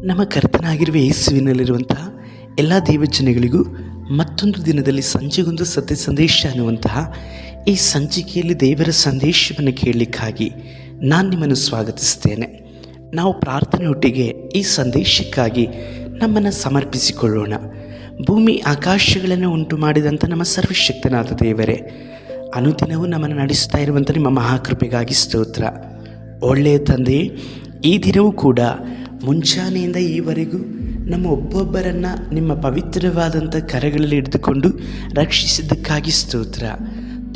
ನಮ್ಮ ಕರ್ತನಾಗಿರುವ ಯೇಸುವಿನಲ್ಲಿರುವಂತಹ ಎಲ್ಲ ದೇವಜನಗಳಿಗೂ ಮತ್ತೊಂದು ದಿನದಲ್ಲಿ ಸಂಜೆಗೊಂದು ಸತ್ಯ ಸಂದೇಶ ಅನ್ನುವಂತಹ ಈ ಸಂಚಿಕೆಯಲ್ಲಿ ದೇವರ ಸಂದೇಶವನ್ನು ಕೇಳಲಿಕ್ಕಾಗಿ ನಾನು ನಿಮ್ಮನ್ನು ಸ್ವಾಗತಿಸ್ತೇನೆ. ನಾವು ಪ್ರಾರ್ಥನೆಯೊಟ್ಟಿಗೆ ಈ ಸಂದೇಶಕ್ಕಾಗಿ ನಮ್ಮನ್ನು ಸಮರ್ಪಿಸಿಕೊಳ್ಳೋಣ. ಭೂಮಿ ಆಕಾಶಗಳನ್ನು ಉಂಟು ಮಾಡಿದಂಥ ನಮ್ಮ ಸರ್ವಶಕ್ತನಾದ ದೇವರೇ, ಅನುದಿನವೂ ನಮ್ಮನ್ನು ನಡೆಸ್ತಾ ಇರುವಂಥ ನಿಮ್ಮ ಮಹಾಕೃಪೆಗಾಗಿ ಸ್ತೋತ್ರ. ಒಳ್ಳೆಯ ತಂದೆ, ಈ ದಿನವೂ ಕೂಡ ಮುಂಜಾನೆಯಿಂದ ಈವರೆಗೂ ನಮ್ಮ ಒಬ್ಬೊಬ್ಬರನ್ನು ನಿಮ್ಮ ಪವಿತ್ರವಾದಂಥ ಕರಗಳಲ್ಲಿ ಹಿಡಿದುಕೊಂಡು ರಕ್ಷಿಸಿದ್ದಕ್ಕಾಗಿ ಸ್ತೋತ್ರ.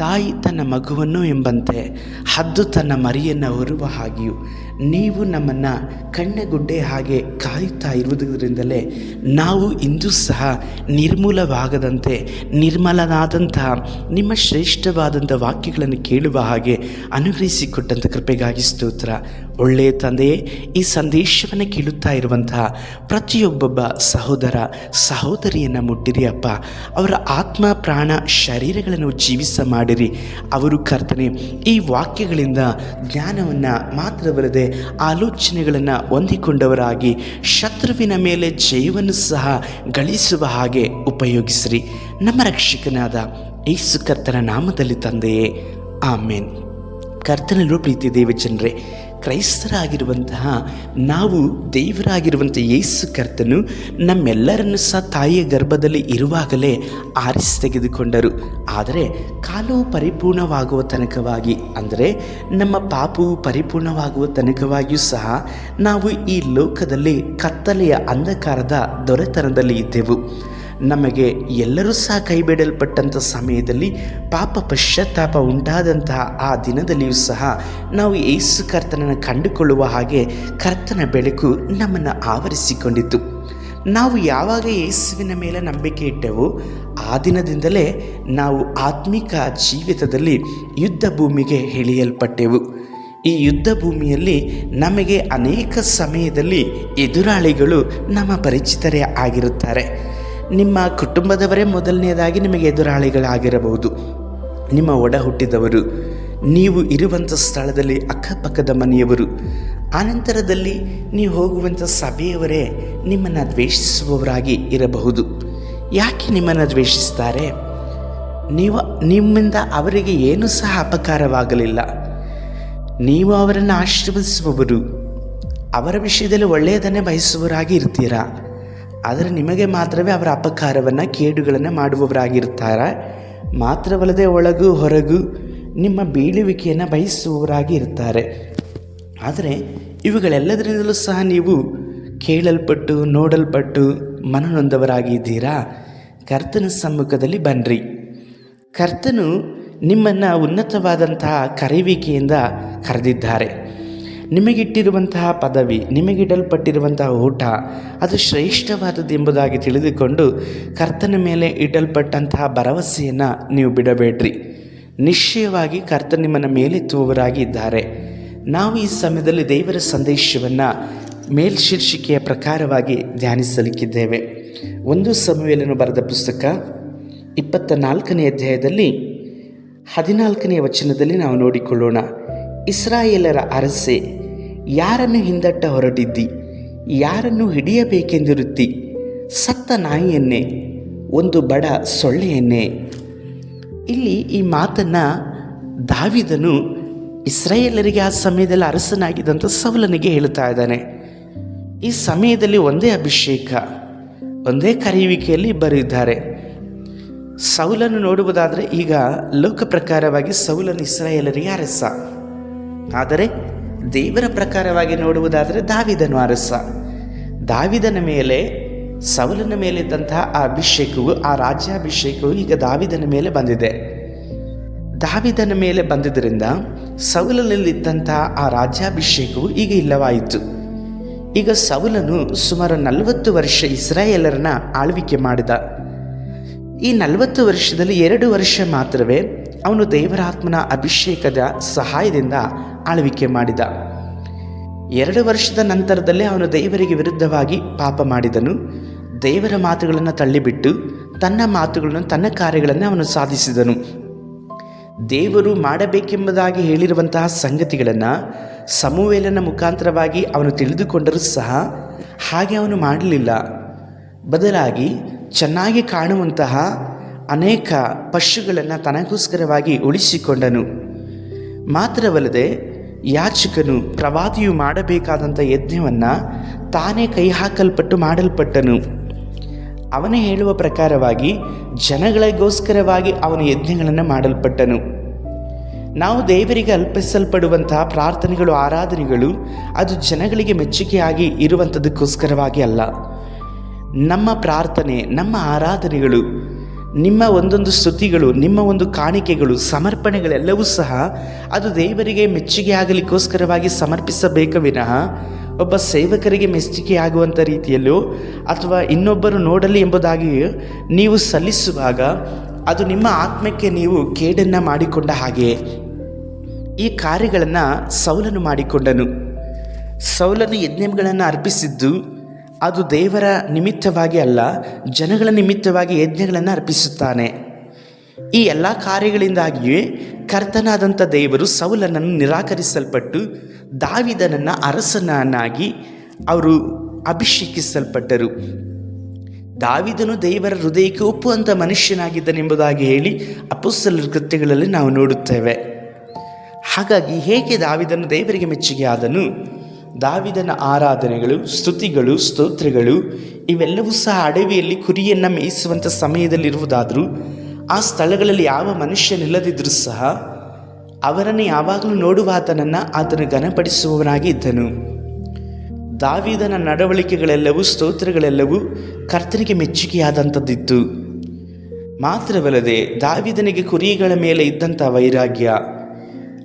ತಾಯಿ ತನ್ನ ಮಗುವನ್ನು ಎಂಬಂತೆ ಹದ್ದು ತನ್ನ ಮರಿಯನ್ನು ಹೊರುವ ಹಾಗೆಯೂ ನೀವು ನಮ್ಮನ್ನು ಕಣ್ಣಗುಡ್ಡೆ ಹಾಗೆ ಕಾಯುತ್ತಾ ಇರುವುದರಿಂದಲೇ ನಾವು ಇಂದು ಸಹ ನಿರ್ಮೂಲವಾಗದಂತೆ ನಿರ್ಮಲನಾದಂತಹ ನಿಮ್ಮ ಶ್ರೇಷ್ಠವಾದಂಥ ವಾಕ್ಯಗಳನ್ನು ಕೇಳುವ ಹಾಗೆ ಅನುಗ್ರಹಿಸಿಕೊಟ್ಟಂಥ ಕೃಪೆಗಾಗಿ ಸ್ತೋತ್ರ. ಒಳ್ಳೆಯ ತಂದೆಯೇ, ಈ ಸಂದೇಶವನ್ನು ಕೇಳುತ್ತಾ ಇರುವಂತಹ ಪ್ರತಿಯೊಬ್ಬೊಬ್ಬ ಸಹೋದರ ಸಹೋದರಿಯನ್ನು ಮುಟ್ಟಿರಿ ಅಪ್ಪ. ಅವರ ಆತ್ಮ ಪ್ರಾಣ ಶರೀರಗಳನ್ನು ಜೀವಿಸ ಮಾಡಿರಿ. ಅವರು ಕರ್ತನೆ ಈ ವಾಕ್ಯಗಳಿಂದ ಜ್ಞಾನವನ್ನು ಮಾತ್ರವಲ್ಲದೆ ಆಲೋಚನೆಗಳನ್ನು ಹೊಂದಿಕೊಂಡವರಾಗಿ ಶತ್ರುವಿನ ಮೇಲೆ ಜಯವನ್ನು ಸಹ ಗಳಿಸುವ ಹಾಗೆ ಉಪಯೋಗಿಸಿರಿ. ನಮ್ಮ ರಕ್ಷಕನಾದ ಯೇಸು ಕರ್ತನ ನಾಮದಲ್ಲಿ ತಂದೆಯೇ, ಆಮೇನ್. ಕರ್ತನಲ್ಲಿರುವ ಪ್ರೀತಿ ದೇವಜನರೇ, ಕ್ರೈಸ್ತರಾಗಿರುವಂತಹ ನಾವು ದೇವರಾಗಿರುವಂಥ ಯೇಸು ಕರ್ತನು ನಮ್ಮೆಲ್ಲರನ್ನು ಸಹ ತಾಯಿಯ ಗರ್ಭದಲ್ಲಿ ಇರುವಾಗಲೇ ಆರಿಸಿ ತೆಗೆದುಕೊಂಡರು. ಆದರೆ ಕಾಲವು ಪರಿಪೂರ್ಣವಾಗುವ ತನಕವಾಗಿ, ಅಂದರೆ ನಮ್ಮ ಪಾಪವು ಪರಿಪೂರ್ಣವಾಗುವ ತನಕವಾಗಿಯೂ ಸಹ ನಾವು ಈ ಲೋಕದಲ್ಲಿ ಕತ್ತಲೆಯ ಅಂಧಕಾರದ ದೊರೆತನದಲ್ಲಿ ಇದ್ದೆವು. ನಮಗೆ ಎಲ್ಲರೂ ಸಹ ಕೈಬಿಡಲ್ಪಟ್ಟಂಥ ಸಮಯದಲ್ಲಿ ಪಾಪ ಪಶ್ಚಾತ್ತಾಪ ಉಂಟಾದಂತಹ ಆ ದಿನದಲ್ಲಿಯೂ ಸಹ ನಾವು ಯೇಸು ಕರ್ತನನ್ನು ಕಂಡುಕೊಳ್ಳುವ ಹಾಗೆ ಕರ್ತನ ಬೆಳಕು ನಮ್ಮನ್ನು ಆವರಿಸಿಕೊಂಡಿತ್ತು. ನಾವು ಯಾವಾಗ ಯೇಸುವಿನ ಮೇಲೆ ನಂಬಿಕೆ ಇಟ್ಟೆವೋ ಆ ದಿನದಿಂದಲೇ ನಾವು ಆತ್ಮಿಕ ಜೀವಿತದಲ್ಲಿ ಯುದ್ಧ ಭೂಮಿಗೆ ಇಳಿಯಲ್ಪಟ್ಟೆವು. ಈ ಯುದ್ಧ ಭೂಮಿಯಲ್ಲಿ ನಮಗೆ ಅನೇಕ ಸಮಯದಲ್ಲಿ ಎದುರಾಳಿಗಳು ನಮ್ಮ ಪರಿಚಿತರೇ ಆಗಿರುತ್ತಾರೆ. ನಿಮ್ಮ ಕುಟುಂಬದವರೇ ಮೊದಲನೆಯದಾಗಿ ನಿಮಗೆ ಎದುರಾಳಿಗಳಾಗಿರಬಹುದು. ನಿಮ್ಮ ಒಡ ಹುಟ್ಟಿದವರು, ನೀವು ಇರುವಂಥ ಸ್ಥಳದಲ್ಲಿ ಅಕ್ಕಪಕ್ಕದ ಮನೆಯವರು, ಆನಂತರದಲ್ಲಿ ನೀವು ಹೋಗುವಂಥ ಸಭೆಯವರೇ ನಿಮ್ಮನ್ನು ದ್ವೇಷಿಸುವವರಾಗಿ ಇರಬಹುದು. ಯಾಕೆ ನಿಮ್ಮನ್ನು ದ್ವೇಷಿಸ್ತಾರೆ? ನಿಮ್ಮಿಂದ ಅವರಿಗೆ ಏನೂ ಸಹ ಅಪಕಾರವಾಗಲಿಲ್ಲ. ನೀವು ಅವರನ್ನು ಆಶೀರ್ವದಿಸುವವರು, ಅವರ ವಿಷಯದಲ್ಲಿ ಒಳ್ಳೆಯದನ್ನೇ ಬಯಸುವವರಾಗಿ ಇರ್ತೀರಾ. ಆದರೆ ನಿಮಗೆ ಮಾತ್ರವೇ ಅವರ ಅಪಕಾರವನ್ನು ಕೇಡುಗಳನ್ನು ಮಾಡುವವರಾಗಿರ್ತಾರೆ. ಮಾತ್ರವಲ್ಲದೆ ಒಳಗೂ ಹೊರಗೂ ನಿಮ್ಮ ಬೀಳುವಿಕೆಯನ್ನು ಬಯಸುವವರಾಗಿ ಇರ್ತಾರೆ. ಆದರೆ ಇವುಗಳೆಲ್ಲದರಿಂದಲೂ ಸಹ ನೀವು ಕೇಳಲ್ಪಟ್ಟು ನೋಡಲ್ಪಟ್ಟು ಮನನೊಂದವರಾಗಿದ್ದೀರಾ. ಕರ್ತನ ಸಮ್ಮುಖದಲ್ಲಿ ಬನ್ನಿರಿ. ಕರ್ತನು ನಿಮ್ಮನ್ನು ಉನ್ನತವಾದಂತಹ ಕರೆಯುವಿಕೆಯಿಂದ ಕರೆದಿದ್ದಾರೆ. ನಿಮಗಿಟ್ಟಿರುವಂತಹ ಪದವಿ, ನಿಮಗಿಡಲ್ಪಟ್ಟಿರುವಂತಹ ಊಟ ಅದು ಶ್ರೇಷ್ಠವಾದದ್ದು ಎಂಬುದಾಗಿ ತಿಳಿದುಕೊಂಡು ಕರ್ತನ ಮೇಲೆ ಇಡಲ್ಪಟ್ಟಂತಹ ಭರವಸೆಯನ್ನು ನೀವು ಬಿಡಬೇಡ್ರಿ. ನಿಶ್ಚಯವಾಗಿ ಕರ್ತನ ನಿಮ್ಮನ್ನು ಮೇಲೆತ್ತುವವರಾಗಿ ಇದ್ದಾರೆ. ನಾವು ಈ ಸಮಯದಲ್ಲಿ ದೇವರ ಸಂದೇಶವನ್ನು ಮೇಲ್ಶೀರ್ಷಿಕೆಯ ಪ್ರಕಾರವಾಗಿ ಧ್ಯಾನಿಸಲಿಕ್ಕಿದ್ದೇವೆ. 1 ಸಮುವೇಲನು ಬರೆದ ಪುಸ್ತಕ 24ನೇ ಅಧ್ಯಾಯದಲ್ಲಿ 14ನೇ ವಚನದಲ್ಲಿ ನಾವು ನೋಡಿಕೊಳ್ಳೋಣ. ಇಸ್ರಾಯೇಲರ ಅರಸೆ, ಯಾರನ್ನು ಹಿಂದಟ್ಟ ಹೊರಟಿದ್ದಿ? ಯಾರನ್ನು ಹಿಡಿಯಬೇಕೆಂದಿರುತ್ತಿ? ಸತ್ತ ನಾಯಿಯನ್ನೇ, ಒಂದು ಬಡ ಸೊಳ್ಳೆಯನ್ನೇ. ಇಲ್ಲಿ ಈ ಮಾತನ್ನು ದಾವೀದನು ಇಸ್ರಾಯೇಲರಿಗೆ ಆ ಸಮಯದಲ್ಲಿ ಅರಸನಾಗಿದ್ದಂಥ ಸೌಲನಿಗೆ ಹೇಳ್ತಾ ಇದ್ದಾನೆ. ಈ ಸಮಯದಲ್ಲಿ ಒಂದೇ ಅಭಿಷೇಕ, ಒಂದೇ ಕರೆಯುವಿಕೆಯಲ್ಲಿ ಇಬ್ಬರು ಇದ್ದಾರೆ. ಸೌಲನ್ನು ನೋಡುವುದಾದರೆ ಈಗ ಲೋಕ ಪ್ರಕಾರವಾಗಿ ಸೌಲನು ಇಸ್ರಾಯೇಲರಿಗೆ ಅರಸ. ಆದರೆ ದೇವರ ಪ್ರಕಾರವಾಗಿ ನೋಡುವುದಾದರೆ ದಾವೀದನು ಅರಸ. ದಾವೀದನ ಮೇಲೆ ಸೌಲನ ಮೇಲಿದ್ದಂತಹ ಆ ಅಭಿಷೇಕವು, ಆ ರಾಜ್ಯಾಭಿಷೇಕವು ಈಗ ದಾವೀದನ ಮೇಲೆ ಬಂದಿದೆ. ದಾವೀದನ ಮೇಲೆ ಬಂದಿದ್ದರಿಂದ ಸೌಲನಲ್ಲಿದ್ದಂತಹ ಆ ರಾಜ್ಯಾಭಿಷೇಕವು ಈಗ ಇಲ್ಲವಾಯಿತು. ಈಗ ಸೌಲನು ಸುಮಾರು 40 ವರ್ಷ ಇಸ್ರಾಯೇಲರನ್ನ ಆಳ್ವಿಕೆ ಮಾಡಿದ. ಈ 40 ವರ್ಷದಲ್ಲಿ 2 ವರ್ಷ ಮಾತ್ರವೇ ಅವನು ದೇವರಾತ್ಮನ ಅಭಿಷೇಕದ ಸಹಾಯದಿಂದ ಆಳ್ವಿಕೆ ಮಾಡಿದ. 2 ವರ್ಷದ ನಂತರದಲ್ಲೇ ಅವನು ದೇವರಿಗೆ ವಿರುದ್ಧವಾಗಿ ಪಾಪ ಮಾಡಿದನು. ದೇವರ ಮಾತುಗಳನ್ನು ತಳ್ಳಿಬಿಟ್ಟು ತನ್ನ ಮಾತುಗಳನ್ನು, ತನ್ನ ಕಾರ್ಯಗಳನ್ನು ಅವನು ಸಾಧಿಸಿದನು. ದೇವರು ಮಾಡಬೇಕೆಂಬುದಾಗಿ ಹೇಳಿರುವಂತಹ ಸಂಗತಿಗಳನ್ನು ಸಮುವೇಲನ ಮುಖಾಂತರವಾಗಿ ಅವನು ತಿಳಿದುಕೊಂಡರೂ ಸಹ ಹಾಗೆ ಅವನು ಮಾಡಲಿಲ್ಲ. ಬದಲಾಗಿ ಚೆನ್ನಾಗಿ ಕಾಣುವಂತಹ ಅನೇಕ ಪಶುಗಳನ್ನು ತನಗೋಸ್ಕರವಾಗಿ ಉಳಿಸಿಕೊಂಡನು. ಮಾತ್ರವಲ್ಲದೆ ಯಾಜಕನು ಪ್ರವಾದಿಯು ಮಾಡಬೇಕಾದಂಥ ಯಜ್ಞವನ್ನು ತಾನೇ ಕೈ ಹಾಕಲ್ಪಟ್ಟು ಮಾಡಲ್ಪಟ್ಟನು. ಅವನೇ ಹೇಳುವ ಪ್ರಕಾರವಾಗಿ ಜನಗಳಿಗೋಸ್ಕರವಾಗಿ ಅವನ ಯಜ್ಞಗಳನ್ನು ಮಾಡಲ್ಪಟ್ಟನು. ನಾವು ದೇವರಿಗೆ ಅರ್ಪಿಸಲ್ಪಡುವಂತಹ ಪ್ರಾರ್ಥನೆಗಳು, ಆರಾಧನೆಗಳು ಅದು ಜನಗಳಿಗೆ ಮೆಚ್ಚುಗೆಯಾಗಿ ಇರುವಂಥದ್ದಕ್ಕೋಸ್ಕರವಾಗಿ ಅಲ್ಲ. ನಮ್ಮ ಪ್ರಾರ್ಥನೆ, ನಮ್ಮ ಆರಾಧನೆಗಳು, ನಿಮ್ಮ ಒಂದೊಂದು ಸ್ತುತಿಗಳು, ನಿಮ್ಮ ಒಂದು ಕಾಣಿಕೆಗಳು, ಸಮರ್ಪಣೆಗಳೆಲ್ಲವೂ ಸಹ ಅದು ದೇವರಿಗೆ ಮೆಚ್ಚುಗೆ ಆಗಲಿಕ್ಕೋಸ್ಕರವಾಗಿ ಸಮರ್ಪಿಸಬೇಕು ವಿನಃ ಒಬ್ಬ ಸೇವಕರಿಗೆ ಮೆಚ್ಚುಗೆಯಾಗುವಂಥ ರೀತಿಯಲ್ಲೋ ಅಥವಾ ಇನ್ನೊಬ್ಬರು ನೋಡಲಿ ಎಂಬುದಾಗಿ ನೀವು ಸಲ್ಲಿಸುವಾಗ ಅದು ನಿಮ್ಮ ಆತ್ಮಕ್ಕೆ ನೀವು ಕೇಡನ್ನು ಮಾಡಿಕೊಂಡ ಹಾಗೆ. ಈ ಕಾರ್ಯಗಳನ್ನು ಸೌಲನು ಮಾಡಿಕೊಂಡನು. ಸೌಲನು ಯಜ್ಞಗಳನ್ನು ಅರ್ಪಿಸಿದ್ದು ಅದು ದೇವರ ನಿಮಿತ್ತವಾಗಿ ಅಲ್ಲ, ಜನಗಳ ನಿಮಿತ್ತವಾಗಿ ಯಜ್ಞಗಳನ್ನು ಅರ್ಪಿಸುತ್ತಾನೆ. ಈ ಎಲ್ಲ ಕಾರ್ಯಗಳಿಂದಾಗಿಯೇ ಕರ್ತನಾದಂಥ ದೇವರು ಸೌಲನನ್ನು ನಿರಾಕರಿಸಲ್ಪಟ್ಟು ದಾವೀದನನ್ನು ಅರಸನನ್ನಾಗಿ ಅವರು ಅಭಿಷೇಕಿಸಲ್ಪಟ್ಟರು. ದಾವೀದನು ದೇವರ ಹೃದಯಕ್ಕೆ ಒಪ್ಪುವಂಥ ಮನುಷ್ಯನಾಗಿದ್ದನೆಂಬುದಾಗಿ ಹೇಳಿ ಅಪೊಸ್ತಲರ ಕೃತ್ಯಗಳಲ್ಲಿ ನಾವು ನೋಡುತ್ತೇವೆ. ಹಾಗಾಗಿ ಹೇಗೆ ದಾವೀದನು ದೇವರಿಗೆ ಮೆಚ್ಚುಗೆ ಆದನು? ದಾವೀದನ ಆರಾಧನೆಗಳು, ಸ್ತುತಿಗಳು, ಸ್ತೋತ್ರಗಳು ಇವೆಲ್ಲವೂ ಸಹ ಅಡವಿಯಲ್ಲಿ ಕುರಿಯನ್ನು ಮೇಯಿಸುವಂಥ ಸಮಯದಲ್ಲಿರುವುದಾದರೂ ಆ ಸ್ಥಳಗಳಲ್ಲಿ ಯಾವ ಮನುಷ್ಯನಿಲ್ಲದಿದ್ದರೂ ಸಹ ಅವರನ್ನು ಯಾವಾಗಲೂ ನೋಡುವ ಆತನು ಘನಪಡಿಸುವವನಾಗಿ ಇದ್ದನು. ದಾವೀದನ ನಡವಳಿಕೆಗಳೆಲ್ಲವೂ, ಸ್ತೋತ್ರಗಳೆಲ್ಲವೂ ಕರ್ತನಿಗೆ ಮೆಚ್ಚುಗೆಯಾದಂಥದ್ದಿತ್ತು. ಮಾತ್ರವಲ್ಲದೆ ದಾವೀದನಿಗೆ ಕುರಿಗಳ ಮೇಲೆ ಇದ್ದಂಥ ವೈರಾಗ್ಯ,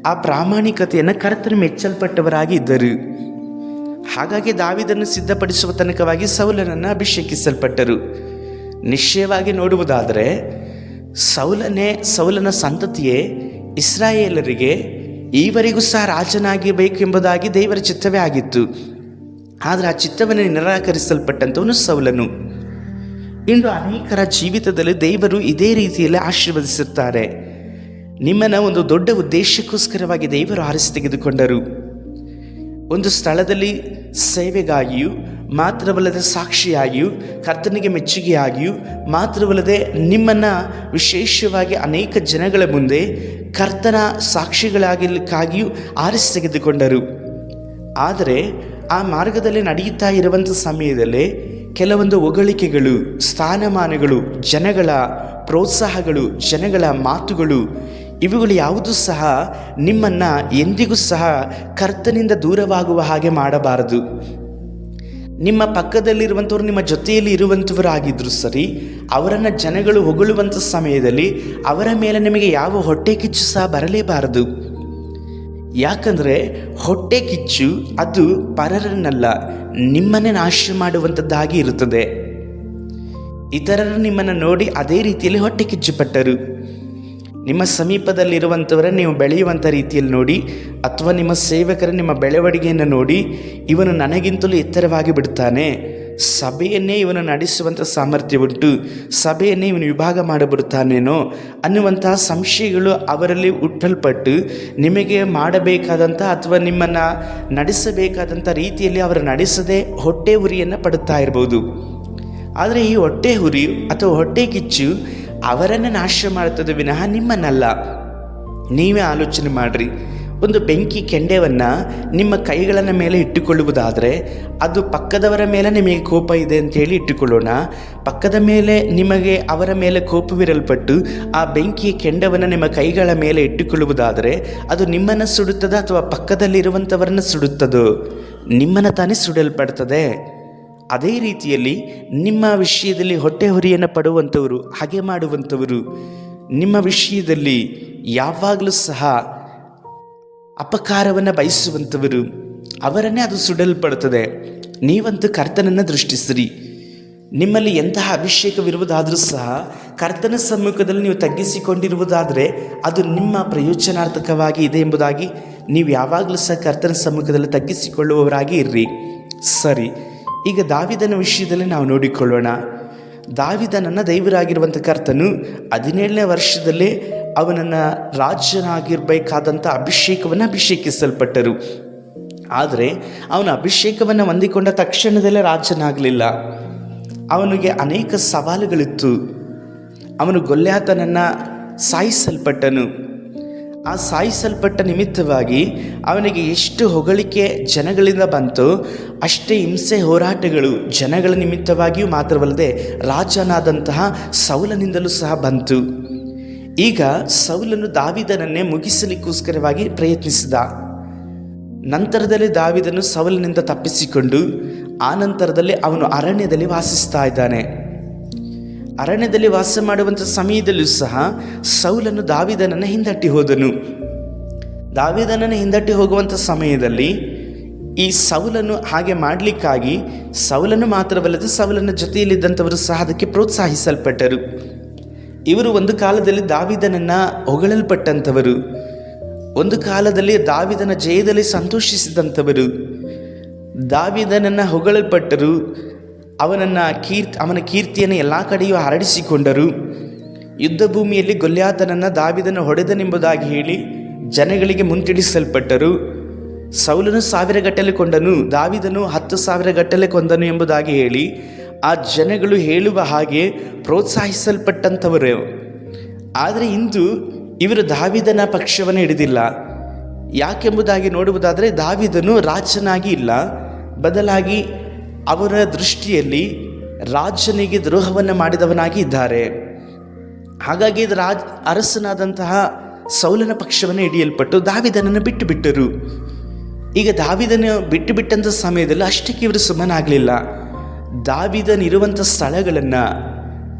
ಆ ಪ್ರಾಮಾಣಿಕತೆಯನ್ನು ಕರ್ತನು ಮೆಚ್ಚಲ್ಪಟ್ಟವರಾಗಿ ಇದ್ದರು. ಹಾಗಾಗಿ ದಾವೀದನ್ನು ಸಿದ್ಧಪಡಿಸುವ ತನಕವಾಗಿ ಸೌಲನನ್ನು ಅಭಿಷೇಕಿಸಲ್ಪಟ್ಟರು. ನಿಶ್ಚಯವಾಗಿ ನೋಡುವುದಾದರೆ ಸೌಲನ ಸಂತತಿಯೇ ಇಸ್ರಾಯೇಲರಿಗೆ ಈವರೆಗೂ ಸಹ ರಾಜನಾಗಿರಬೇಕೆಂಬುದಾಗಿ ದೇವರ ಚಿತ್ತವೇ ಆಗಿತ್ತು. ಆದರೆ ಆ ಚಿತ್ತವನ್ನು ನಿರಾಕರಿಸಲ್ಪಟ್ಟಂಥವನು ಸೌಲನು. ಇಂದು ಅನೇಕರ ಜೀವಿತದಲ್ಲಿ ದೇವರು ಇದೇ ರೀತಿಯಲ್ಲಿ ಆಶೀರ್ವದಿಸುತ್ತಾರೆ. ನಿಮ್ಮನ್ನು ಒಂದು ದೊಡ್ಡ ಉದ್ದೇಶಕ್ಕೋಸ್ಕರವಾಗಿ ದೇವರು ಆರಿಸಿ ತೆಗೆದುಕೊಂಡರು. ಒಂದು ಸ್ಥಳದಲ್ಲಿ ಸೇವೆಗಾಗಿಯೂ ಮಾತ್ರವಲ್ಲದೆ ಸಾಕ್ಷಿಯಾಗಿಯೂ ಕರ್ತನಿಗೆ ಮೆಚ್ಚುಗೆಯಾಗಿಯೂ ಮಾತ್ರವಲ್ಲದೆ ನಿಮ್ಮನ್ನು ವಿಶೇಷವಾಗಿ ಅನೇಕ ಜನಗಳ ಮುಂದೆ ಕರ್ತನ ಸಾಕ್ಷಿಗಳಾಗಲಿಕ್ಕಾಗಿಯೂ ಆರಿಸಿ ತೆಗೆದುಕೊಂಡರು. ಆದರೆ ಆ ಮಾರ್ಗದಲ್ಲಿ ನಡೆಯುತ್ತಾ ಇರುವಂಥ ಸಮಯದಲ್ಲಿ ಕೆಲವೊಂದು ಹೊಗಳಿಕೆಗಳು, ಸ್ಥಾನಮಾನಗಳು, ಜನಗಳ ಪ್ರೋತ್ಸಾಹಗಳು, ಜನಗಳ ಮಾತುಗಳು ಇವುಗಳು ಯಾವುದೂ ಸಹ ನಿಮ್ಮನ್ನು ಎಂದಿಗೂ ಸಹ ಕರ್ತನಿಂದ ದೂರವಾಗುವ ಹಾಗೆ ಮಾಡಬಾರದು. ನಿಮ್ಮ ಪಕ್ಕದಲ್ಲಿರುವಂಥವ್ರು, ನಿಮ್ಮ ಜೊತೆಯಲ್ಲಿ ಇರುವಂಥವರು ಆಗಿದ್ದರೂ ಸರಿ, ಅವರನ್ನು ಜನಗಳು ಹೊಗಳುವಂಥ ಸಮಯದಲ್ಲಿ ಅವರ ಮೇಲೆ ನಿಮಗೆ ಯಾವ ಹೊಟ್ಟೆ ಕಿಚ್ಚು ಸಹ ಬರಲೇಬಾರದು. ಯಾಕಂದರೆ ಹೊಟ್ಟೆ ಕಿಚ್ಚು ಅದು ಪರರನ್ನಲ್ಲ, ನಿಮ್ಮನ್ನೇ ನಾಶ ಮಾಡುವಂಥದ್ದಾಗಿ ಇರುತ್ತದೆ. ಇತರರು ನಿಮ್ಮನ್ನು ನೋಡಿ ಅದೇ ರೀತಿಯಲ್ಲಿ ಹೊಟ್ಟೆ ಕಿಚ್ಚುಪಟ್ಟರು. ನಿಮ್ಮ ಸಮೀಪದಲ್ಲಿರುವಂಥವರ ನೀವು ಬೆಳೆಯುವಂಥ ರೀತಿಯಲ್ಲಿ ನೋಡಿ, ಅಥವಾ ನಿಮ್ಮ ಸೇವಕರ ನಿಮ್ಮ ಬೆಳವಣಿಗೆಯನ್ನು ನೋಡಿ ಇವನು ನನಗಿಂತಲೂ ಎತ್ತರವಾಗಿ ಬಿಡ್ತಾನೆ, ಸಭೆಯನ್ನೇ ಇವನು ನಡೆಸುವಂಥ ಸಾಮರ್ಥ್ಯ ಉಂಟು, ಸಭೆಯನ್ನೇ ಇವನು ವಿಭಾಗ ಮಾಡಬಿಡುತ್ತಾನೇನೋ ಅನ್ನುವಂತಹ ಸಂಶಯಗಳು ಅವರಲ್ಲಿ ಹುಟ್ಟಲ್ಪಟ್ಟು ನಿಮಗೆ ಮಾಡಬೇಕಾದಂಥ ಅಥವಾ ನಿಮ್ಮನ್ನು ನಡೆಸಬೇಕಾದಂಥ ರೀತಿಯಲ್ಲಿ ಅವರು ನಡೆಸದೆ ಹೊಟ್ಟೆ ಉರಿಯನ್ನು ಪಡುತ್ತಾ ಇರ್ಬೋದು. ಆದರೆ ಈ ಹೊಟ್ಟೆ ಉರಿ ಅಥವಾ ಹೊಟ್ಟೆ ಕಿಚ್ಚು ಅವರನ್ನು ನಾಶ ಮಾಡುತ್ತದೆ ವಿನಃ ನಿಮ್ಮನ್ನಲ್ಲ. ನೀವೇ ಆಲೋಚನೆ ಮಾಡಿರಿ. ಒಂದು ಬೆಂಕಿ ಕೆಂಡವನ್ನು ನಿಮ್ಮ ಕೈಗಳ ಮೇಲೆ ಇಟ್ಟುಕೊಳ್ಳುವುದಾದರೆ ಅದು ಪಕ್ಕದವರ ಮೇಲೆ ನಿಮಗೆ ಕೋಪ ಇದೆ ಅಂತೇಳಿ ಇಟ್ಟುಕೊಳ್ಳೋಣ. ಪಕ್ಕದ ಮೇಲೆ ನಿಮಗೆ ಅವರ ಮೇಲೆ ಕೋಪವಿರಲ್ಪಟ್ಟು ಆ ಬೆಂಕಿಯ ಕೆಂಡವನ್ನು ನಿಮ್ಮ ಕೈಗಳ ಮೇಲೆ ಇಟ್ಟುಕೊಳ್ಳುವುದಾದರೆ ಅದು ನಿಮ್ಮನ್ನು ಸುಡುತ್ತದೆ ಅಥವಾ ಪಕ್ಕದಲ್ಲಿರುವಂಥವರನ್ನು ಸುಡುತ್ತದೋ? ನಿಮ್ಮನ್ನು ತಾನೇ ಸುಡಲ್ಪಡ್ತದೆ. ಅದೇ ರೀತಿಯಲ್ಲಿ ನಿಮ್ಮ ವಿಷಯದಲ್ಲಿ ಹೊಟ್ಟೆ ಹೊರಿಯನ್ನು ಪಡುವಂಥವರು, ಹಾಗೆ ಮಾಡುವಂಥವರು, ನಿಮ್ಮ ವಿಷಯದಲ್ಲಿ ಯಾವಾಗಲೂ ಸಹ ಅಪಕಾರವನ್ನು ಬಯಸುವಂಥವರು, ಅವರನ್ನೇ ಅದು ಸುಡಲ್ಪಡುತ್ತದೆ. ನೀವಂತೂ ಕರ್ತನನ್ನು ದೃಷ್ಟಿಸಿರಿ. ನಿಮ್ಮಲ್ಲಿ ಎಂತಹ ಅಭಿಷೇಕವಿರುವುದಾದರೂ ಸಹ ಕರ್ತನ ಸಮ್ಮುಖದಲ್ಲಿ ನೀವು ತಗ್ಗಿಸಿಕೊಂಡಿರುವುದಾದರೆ ಅದು ನಿಮ್ಮ ಪ್ರಯೋಜನಾರ್ಥಕವಾಗಿ ಇದೆ ಎಂಬುದಾಗಿ ನೀವು ಯಾವಾಗಲೂ ಸಹ ಕರ್ತನ ಸಮ್ಮುಖದಲ್ಲಿ ತಗ್ಗಿಸಿಕೊಳ್ಳುವವರಾಗಿ ಇರ್ರಿ. ಸರಿ, ಈಗ ದಾವೀದನ ವಿಷಯದಲ್ಲಿ ನಾವು ನೋಡಿಕೊಳ್ಳೋಣ. ದಾವೀದನನ್ನು ದೇವರಾಗಿರುವಂಥ ಕರ್ತನು 17ನೇ ವರ್ಷದಲ್ಲೇ ಅವನನ್ನು ರಾಜನಾಗಿರಬೇಕಾದಂಥ ಅಭಿಷೇಕವನ್ನು ಅಭಿಷೇಕಿಸಲ್ಪಟ್ಟರು. ಆದರೆ ಅವನ ಅಭಿಷೇಕವನ್ನು ಹೊಂದಿಕೊಂಡ ತಕ್ಷಣದಲ್ಲೇ ರಾಜನಾಗಲಿಲ್ಲ. ಅವನಿಗೆ ಅನೇಕ ಸವಾಲುಗಳಿತ್ತು. ಅವನು ಗೊಲ್ಯಾತನನ್ನು ಸಾಯಿಸಲ್ಪಟ್ಟನು. ಆ ಸಾಯಿಸಲ್ಪಟ್ಟ ನಿಮಿತ್ತವಾಗಿ ಅವನಿಗೆ ಎಷ್ಟು ಹೊಗಳಿಕೆ ಜನಗಳಿಂದ ಬಂತು, ಅಷ್ಟೇ ಹಿಂಸೆ ಹೋರಾಟಗಳು ಜನಗಳ ನಿಮಿತ್ತವಾಗಿಯೂ ಮಾತ್ರವಲ್ಲದೆ ರಾಜನಾದಂತಹ ಸೌಲನಿಂದಲೂ ಸಹ ಬಂತು. ಈಗ ಸೌಲನು ದಾವೀದನನ್ನೇ ಮುಗಿಸಲಿಕ್ಕೋಸ್ಕರವಾಗಿ ಪ್ರಯತ್ನಿಸಿದ. ನಂತರದಲ್ಲಿ ದಾವೀದನು ಸೌಲನಿಂದ ತಪ್ಪಿಸಿಕೊಂಡು ಆನಂತರದಲ್ಲಿ ಅವನು ಅರಣ್ಯದಲ್ಲಿ ವಾಸಿಸ್ತಾ ಇದ್ದಾನೆ. ಅರಣ್ಯದಲ್ಲಿ ವಾಸ ಮಾಡುವಂಥ ಸಮಯದಲ್ಲೂ ಸಹ ಸೌಲನು ದಾವೀದನನ್ನು ಹಿಂದಟ್ಟಿ ಹೋದನು. ದಾವೀದನನ್ನು ಹಿಂದಟ್ಟಿ ಹೋಗುವಂಥ ಸಮಯದಲ್ಲಿ ಈ ಸೌಲನು ಹಾಗೆ ಮಾಡಲಿಕ್ಕಾಗಿ ಸೌಲನು ಮಾತ್ರವಲ್ಲದೆ ಸೌಲನ ಜೊತೆಯಲ್ಲಿದ್ದಂಥವರು ಸಹ ಅದಕ್ಕೆ ಪ್ರೋತ್ಸಾಹಿಸಲ್ಪಟ್ಟರು. ಇವರು ಒಂದು ಕಾಲದಲ್ಲಿ ದಾವೀದನನ್ನು ಹೊಗಳಲ್ಪಟ್ಟಂಥವರು, ಒಂದು ಕಾಲದಲ್ಲಿ ದಾವೀದನ ಜಯದಲ್ಲಿ ಸಂತೋಷಿಸಿದಂಥವರು. ದಾವೀದನನ್ನು ಹೊಗಳಲ್ಪಟ್ಟರು. ಅವನ ಕೀರ್ತಿಯನ್ನು ಎಲ್ಲ ಕಡೆಯೂ ಹರಡಿಸಿಕೊಂಡರು. ಯುದ್ಧ ಭೂಮಿಯಲ್ಲಿ ಗೊಲ್ಯಾತನನ್ನು ದಾವೀದನ ಹೊಡೆದನೆಂಬುದಾಗಿ ಹೇಳಿ ಜನಗಳಿಗೆ ಮುಂತಿಡಿಸಲ್ಪಟ್ಟರು. ಸೌಲನು 1000 ಗಟ್ಟಲೆ ಕೊಂಡನು, ದಾವೀದನು 10,000 ಗಟ್ಟಲೆ ಕೊಂದನು ಎಂಬುದಾಗಿ ಹೇಳಿ ಆ ಜನಗಳು ಹೇಳುವ ಹಾಗೆ ಪ್ರೋತ್ಸಾಹಿಸಲ್ಪಟ್ಟಂಥವರು. ಆದರೆ ಇಂದು ಇವರು ದಾವೀದನ ಪಕ್ಷವನ್ನು ಹಿಡಿದಿಲ್ಲ. ಯಾಕೆಂಬುದಾಗಿ ನೋಡುವುದಾದರೆ ದಾವೀದನು ರಾಜನಾಗಿ ಇಲ್ಲ, ಬದಲಾಗಿ ಅವರ ದೃಷ್ಟಿಯಲ್ಲಿ ರಾಜನಿಗೆ ದ್ರೋಹವನ್ನು ಮಾಡಿದವನಾಗಿ ಇದ್ದಾರೆ. ಹಾಗಾಗಿ ಅರಸನಾದಂತಹ ಸೌಲನ ಪಕ್ಷವನ್ನು ಹಿಡಿಯಲ್ಪಟ್ಟು ದಾವೀದನನ್ನು ಬಿಟ್ಟರು. ಈಗ ದಾವೀದನ ಬಿಟ್ಟಂಥ ಸಮಯದಲ್ಲಿ ಅಷ್ಟಕ್ಕೆ ಇವರು ಸುಮ್ಮನಾಗಲಿಲ್ಲ. ದಾವೀದನಿರುವಂಥ ಸ್ಥಳಗಳನ್ನು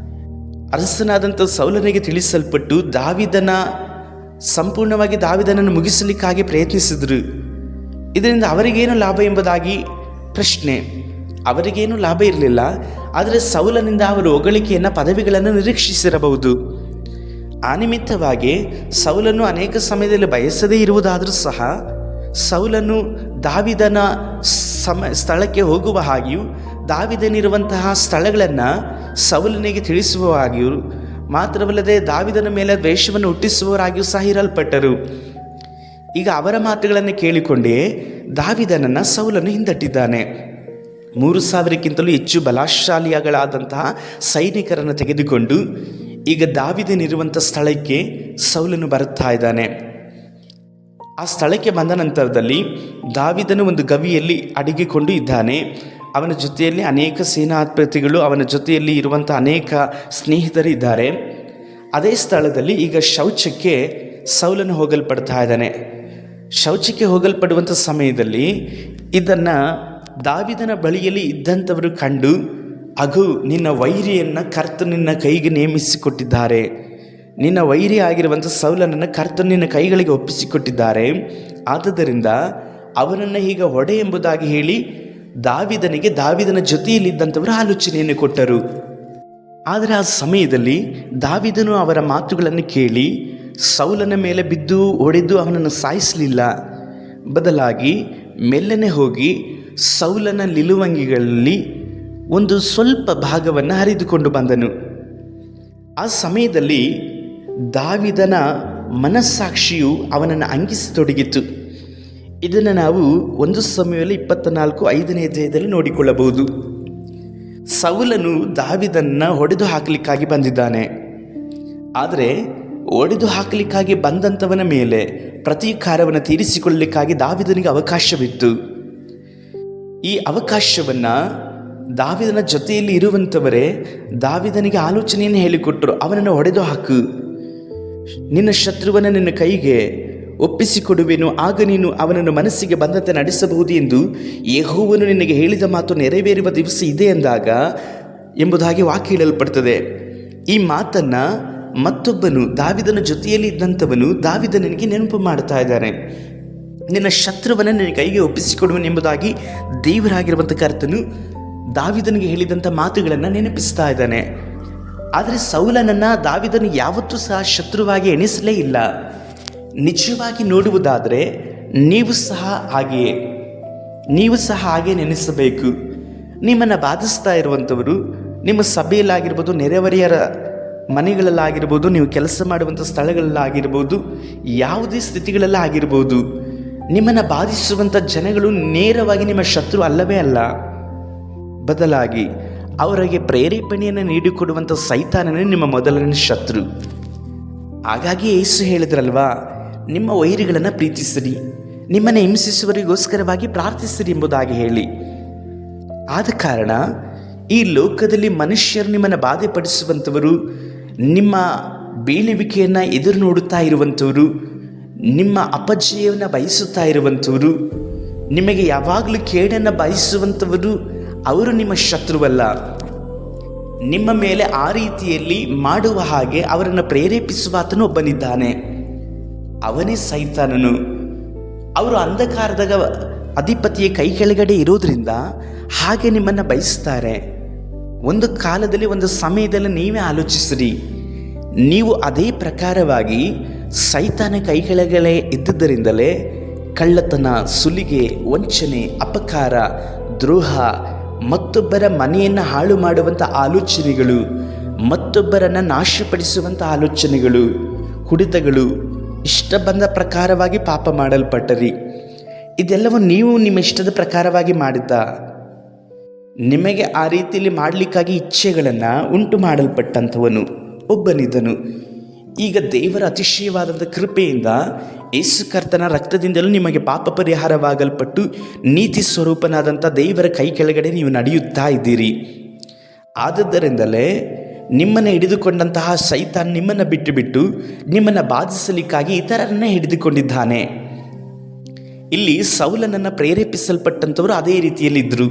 ಅರಸನಾದಂಥ ಸೌಲನಿಗೆ ತಿಳಿಸಲ್ಪಟ್ಟು ಸಂಪೂರ್ಣವಾಗಿ ದಾವೀದನನ್ನು ಮುಗಿಸಲಿಕ್ಕಾಗಿ ಪ್ರಯತ್ನಿಸಿದರು. ಇದರಿಂದ ಅವರಿಗೇನು ಲಾಭ ಎಂಬುದಾಗಿ ಪ್ರಶ್ನೆ. ಅವರಿಗೇನು ಲಾಭ ಇರಲಿಲ್ಲ, ಆದರೆ ಸೌಲನಿಂದ ಅವರು ಹೊಗಳಿಕೆಯನ್ನು ಪದವಿಗಳನ್ನು ನಿರೀಕ್ಷಿಸಿರಬಹುದು. ಆ ನಿಮಿತ್ತವಾಗಿ ಸೌಲನು ಅನೇಕ ಸಮಯದಲ್ಲಿ ಬಯಸದೇ ಇರುವುದಾದರೂ ಸಹ ಸೌಲನು ದಾವೀದನ ಸ್ಥಳಕ್ಕೆ ಹೋಗುವ ಹಾಗೆಯೂ ದಾವೀದನಿರುವಂತಹ ಸ್ಥಳಗಳನ್ನು ಸೌಲನಿಗೆ ತಿಳಿಸುವ ಹಾಗೆಯೂ ಮಾತ್ರವಲ್ಲದೆ ದಾವೀದನ ಮೇಲೆ ದ್ವೇಷವನ್ನು ಹುಟ್ಟಿಸುವವರಾಗಿಯೂ ಸಹ ಇರಲ್ಪಟ್ಟರು. ಈಗ ಅವರ ಮಾತುಗಳನ್ನು ಕೇಳಿಕೊಂಡೇ ದಾವೀದನನ್ನು ಸೌಲನು ಹಿಂದಟ್ಟಿದ್ದಾನೆ. 3,000ಕ್ಕಿಂತಲೂ ಹೆಚ್ಚು ಬಲಶಾಲಿಗಳಾದಂತಹ ಸೈನಿಕರನ್ನು ತೆಗೆದುಕೊಂಡು ಈಗ ದಾವೀದನಿರುವಂಥ ಸ್ಥಳಕ್ಕೆ ಸೌಲನು ಬರುತ್ತಾ ಇದ್ದಾನೆ. ಆ ಸ್ಥಳಕ್ಕೆ ಬಂದ ನಂತರದಲ್ಲಿ ದಾವೀದನು ಒಂದು ಗವಿಯಲ್ಲಿ ಅಡಗಿಕೊಂಡು ಇದ್ದಾನೆ. ಅವನ ಜೊತೆಯಲ್ಲಿ ಅನೇಕ ಸೇನಾಧಿಪತಿಗಳು, ಅವನ ಜೊತೆಯಲ್ಲಿ ಇರುವಂಥ ಅನೇಕ ಸ್ನೇಹಿತರಿದ್ದಾರೆ. ಅದೇ ಸ್ಥಳದಲ್ಲಿ ಈಗ ಶೌಚಕ್ಕೆ ಸೌಲನು ಹೋಗಲ್ಪಡ್ತಾ ಇದ್ದಾನೆ. ಶೌಚಕ್ಕೆ ಹೋಗಲ್ಪಡುವಂಥ ಸಮಯದಲ್ಲಿ ಇದನ್ನು ದಾವೀದನ ಬಳಿಯಲ್ಲಿ ಇದ್ದಂಥವರು ಕಂಡು, ಅಗು ನಿನ್ನ ವೈರಿಯನ್ನು ಕರ್ತನು ನಿನ್ನ ಕೈಗೆ ನೇಮಿಸಿಕೊಟ್ಟಿದ್ದಾರೆ, ನಿನ್ನ ವೈರಿ ಆಗಿರುವಂಥ ಸೌಲನನ್ನು ಕರ್ತನು ನಿನ್ನ ಕೈಗಳಿಗೆ ಒಪ್ಪಿಸಿಕೊಟ್ಟಿದ್ದಾರೆ, ಆದುದರಿಂದ ಅವನನ್ನು ಈಗ ಹೊಡೆ ಎಂಬುದಾಗಿ ಹೇಳಿ ದಾವೀದನ ಜೊತೆಯಲ್ಲಿದ್ದಂಥವರು ಆಲೋಚನೆಯನ್ನು ಕೊಟ್ಟರು. ಆದರೆ ಆ ಸಮಯದಲ್ಲಿ ದಾವೀದನು ಅವರ ಮಾತುಗಳನ್ನು ಕೇಳಿ ಸೌಲನ ಮೇಲೆ ಬಿದ್ದು ಹೊಡೆದು ಅವನನ್ನು ಸಾಯಿಸಲಿಲ್ಲ. ಬದಲಾಗಿ ಮೆಲ್ಲನೆ ಹೋಗಿ ಸೌಲನ ನಿಲುವಂಗಿಗಳಲ್ಲಿ ಒಂದು ಸ್ವಲ್ಪ ಭಾಗವನ್ನು ಹರಿದುಕೊಂಡು ಬಂದನು. ಆ ಸಮಯದಲ್ಲಿ ದಾವೀದನ ಮನಸ್ಸಾಕ್ಷಿಯು ಅವನನ್ನು ಅಂಗಿಸತೊಡಗಿತು. ಇದನ್ನು ನಾವು 1 ಸಮುವೇಲ 24:5ನೇ ಅಧ್ಯಾಯದಲ್ಲಿ ನೋಡಿಕೊಳ್ಳಬಹುದು. ಸೌಲನು ದಾವೀದನನ್ನು ಹೊಡೆದು ಹಾಕಲಿಕ್ಕಾಗಿ ಬಂದಿದ್ದಾನೆ. ಆದರೆ ಹೊಡೆದು ಹಾಕಲಿಕ್ಕಾಗಿ ಬಂದಂಥವನ ಮೇಲೆ ಪ್ರತೀಕಾರವನ್ನು ತೀರಿಸಿಕೊಳ್ಳಲಿಕ್ಕಾಗಿ ದಾವೀದನಿಗೆ ಅವಕಾಶವಿತ್ತು. ಈ ಅವಕಾಶವನ್ನು ದಾವೀದನ ಜೊತೆಯಲ್ಲಿ ಇರುವಂಥವರೇ ದಾವೀದನಿಗೆ ಆಲೋಚನೆಯನ್ನು ಹೇಳಿಕೊಟ್ಟರು. ಅವನನ್ನು ಹೊಡೆದು ಹಾಕು, ನಿನ್ನ ಶತ್ರುವನ್ನು ನಿನ್ನ ಕೈಗೆ ಒಪ್ಪಿಸಿಕೊಡುವೆನು, ಆಗ ನೀನು ಅವನನ್ನು ಮನಸ್ಸಿಗೆ ಬಂದಂತೆ ನಡೆಸಬಹುದು ಎಂದು ಯೆಹೋವನು ನಿನಗೆ ಹೇಳಿದ ಮಾತು ನೆರವೇರುವ ದಿವಸ ಇದೆ ಎಂದಾಗ ಎಂಬುದಾಗಿ ವಾಕ್ಯ ಹೇಳಲ್ಪಡ್ತದೆ. ಈ ಮಾತನ್ನು ಮತ್ತೊಬ್ಬನು ದಾವೀದನ ಜೊತೆಯಲ್ಲಿ ಇದ್ದಂಥವನು ದಾವೀದನಿಗೆ ನೆನಪು ಮಾಡ್ತಾ ಇದ್ದಾನೆ. ನಿನ್ನ ಶತ್ರುವನ್ನು ನಿನ್ನ ಕೈಗೆ ಒಪ್ಪಿಸಿಕೊಡುವನು ಎಂಬುದಾಗಿ ದೇವರಾಗಿರುವಂಥ ಕರ್ತನು ದಾವೀದನಿಗೆ ಹೇಳಿದಂಥ ಮಾತುಗಳನ್ನು ನೆನಪಿಸ್ತಾ ಇದ್ದಾನೆ. ಆದರೆ ಸೌಲನನ್ನು ದಾವೀದನು ಯಾವತ್ತೂ ಸಹ ಶತ್ರುವಾಗಿ ಎಣಿಸಲೇ ಇಲ್ಲ. ನಿಜವಾಗಿ ನೋಡುವುದಾದರೆ ನೀವು ಸಹ ಹಾಗೆ ನೆನೆಸಬೇಕು. ನಿಮ್ಮನ್ನು ಬಾಧಿಸ್ತಾ ಇರುವಂಥವರು ನಿಮ್ಮ ಸಭೆಯಲ್ಲಾಗಿರ್ಬೋದು, ನೆರೆಹೊರೆಯರ ಮನೆಗಳಲ್ಲಾಗಿರ್ಬೋದು, ನೀವು ಕೆಲಸ ಮಾಡುವಂಥ ಸ್ಥಳಗಳಲ್ಲಾಗಿರ್ಬೋದು, ಯಾವುದೇ ಸ್ಥಿತಿಗಳಲ್ಲಾಗಿರ್ಬೋದು, ನಿಮ್ಮನ್ನು ಬಾಧಿಸುವಂಥ ಜನಗಳು ನೇರವಾಗಿ ನಿಮ್ಮ ಶತ್ರು ಅಲ್ಲವೇ ಅಲ್ಲ. ಬದಲಾಗಿ ಅವರಿಗೆ ಪ್ರೇರೇಪಣೆಯನ್ನು ನೀಡಿಕೊಡುವಂಥ ಸೈತಾನನೇ ನಿಮ್ಮ ಮೊದಲನೇ ಶತ್ರು. ಹಾಗಾಗಿ ಯೇಸು ಹೇಳಿದ್ರಲ್ವಾ, ನಿಮ್ಮ ವೈರಿಗಳನ್ನು ಪ್ರೀತಿಸಿರಿ, ನಿಮ್ಮನ್ನು ಹಿಂಸಿಸುವರಿಗೋಸ್ಕರವಾಗಿ ಪ್ರಾರ್ಥಿಸಿರಿ ಎಂಬುದಾಗಿ ಹೇಳಿ. ಆದ ಕಾರಣ ಈ ಲೋಕದಲ್ಲಿ ಮನುಷ್ಯರು ನಿಮ್ಮನ್ನು ಬಾಧೆಪಡಿಸುವಂಥವರು, ನಿಮ್ಮ ಬೀಳುವಿಕೆಯನ್ನು ಎದುರು ನೋಡುತ್ತಾ ಇರುವಂಥವರು, ನಿಮ್ಮ ಅಪಜಯವನ್ನು ಬಯಸುತ್ತಾ ಇರುವಂಥವರು, ನಿಮಗೆ ಯಾವಾಗಲೂ ಕೇಡನ್ನು ಬಯಸುವಂಥವರು, ಅವರು ನಿಮ್ಮ ಶತ್ರುವಲ್ಲ. ನಿಮ್ಮ ಮೇಲೆ ಆ ರೀತಿಯಲ್ಲಿ ಮಾಡುವ ಹಾಗೆ ಅವರನ್ನು ಪ್ರೇರೇಪಿಸುವ ಆತನು ಒಬ್ಬನಿದ್ದಾನೆ, ಅವನೇ ಸೈತಾನನು. ಅವರು ಅಂಧಕಾರದ ಅಧಿಪತಿಯ ಕೈ ಕೆಳಗಡೆ ಇರೋದ್ರಿಂದ ಹಾಗೆ ನಿಮ್ಮನ್ನು ಬಯಸ್ತಾರೆ. ಒಂದು ಕಾಲದಲ್ಲಿ, ಒಂದು ಸಮಯದಲ್ಲಿ ನೀವೇ ಆಲೋಚಿಸಿರಿ, ನೀವು ಅದೇ ಪ್ರಕಾರವಾಗಿ ಸೈತಾನ ಕೈ ಕೆಳಗಡೆ ಇದ್ದುದರಿಂದಲೇ ಕಳ್ಳತನ, ಸುಲಿಗೆ, ವಂಚನೆ, ಅಪಕಾರ, ದ್ರೋಹ, ಮತ್ತೊಬ್ಬರ ಮನೆಯನ್ನು ಹಾಳು ಮಾಡುವಂಥ ಆಲೋಚನೆಗಳು, ಮತ್ತೊಬ್ಬರನ್ನು ನಾಶಪಡಿಸುವಂಥ ಆಲೋಚನೆಗಳು, ಕುಡಿತಗಳು, ಇಷ್ಟ ಬಂದ ಪ್ರಕಾರವಾಗಿ ಪಾಪ ಮಾಡಲ್ಪಟ್ಟರಿ. ಇದೆಲ್ಲವೂ ನೀವು ನಿಮ್ಮ ಇಷ್ಟದ ಪ್ರಕಾರವಾಗಿ ಮಾಡಿದ್ದ, ನಿಮಗೆ ಆ ರೀತಿಯಲ್ಲಿ ಮಾಡಲಿಕ್ಕಾಗಿ ಇಚ್ಛೆಗಳನ್ನು ಉಂಟು ಮಾಡಲ್ಪಟ್ಟಂಥವನು ಒಬ್ಬನಿದ್ದನು. ಈಗ ದೇವರ ಅತಿಶಯವಾದಂಥ ಕೃಪೆಯಿಂದ ಯೇಸು ಕರ್ತನ ರಕ್ತದಿಂದಲೂ ನಿಮಗೆ ಪಾಪ ಪರಿಹಾರವಾಗಲ್ಪಟ್ಟು ನೀತಿ ಸ್ವರೂಪನಾದಂಥ ದೇವರ ಕೈ ಕೆಳಗಡೆ ನೀವು ನಡೆಯುತ್ತಾ ಇದ್ದೀರಿ. ಆದದ್ದರಿಂದಲೇ ನಿಮ್ಮನ್ನು ಹಿಡಿದುಕೊಂಡಂತಹ ಸೈತಾನ್ ನಿಮ್ಮನ್ನು ಬಿಟ್ಟು ನಿಮ್ಮನ್ನು ಬಾಧಿಸಲಿಕ್ಕಾಗಿ ಇತರರನ್ನೇ ಹಿಡಿದುಕೊಂಡಿದ್ದಾನೆ. ಇಲ್ಲಿ ಸೌಲನನ್ನು ಪ್ರೇರೇಪಿಸಲ್ಪಟ್ಟಂಥವರು ಅದೇ ರೀತಿಯಲ್ಲಿದ್ದರು,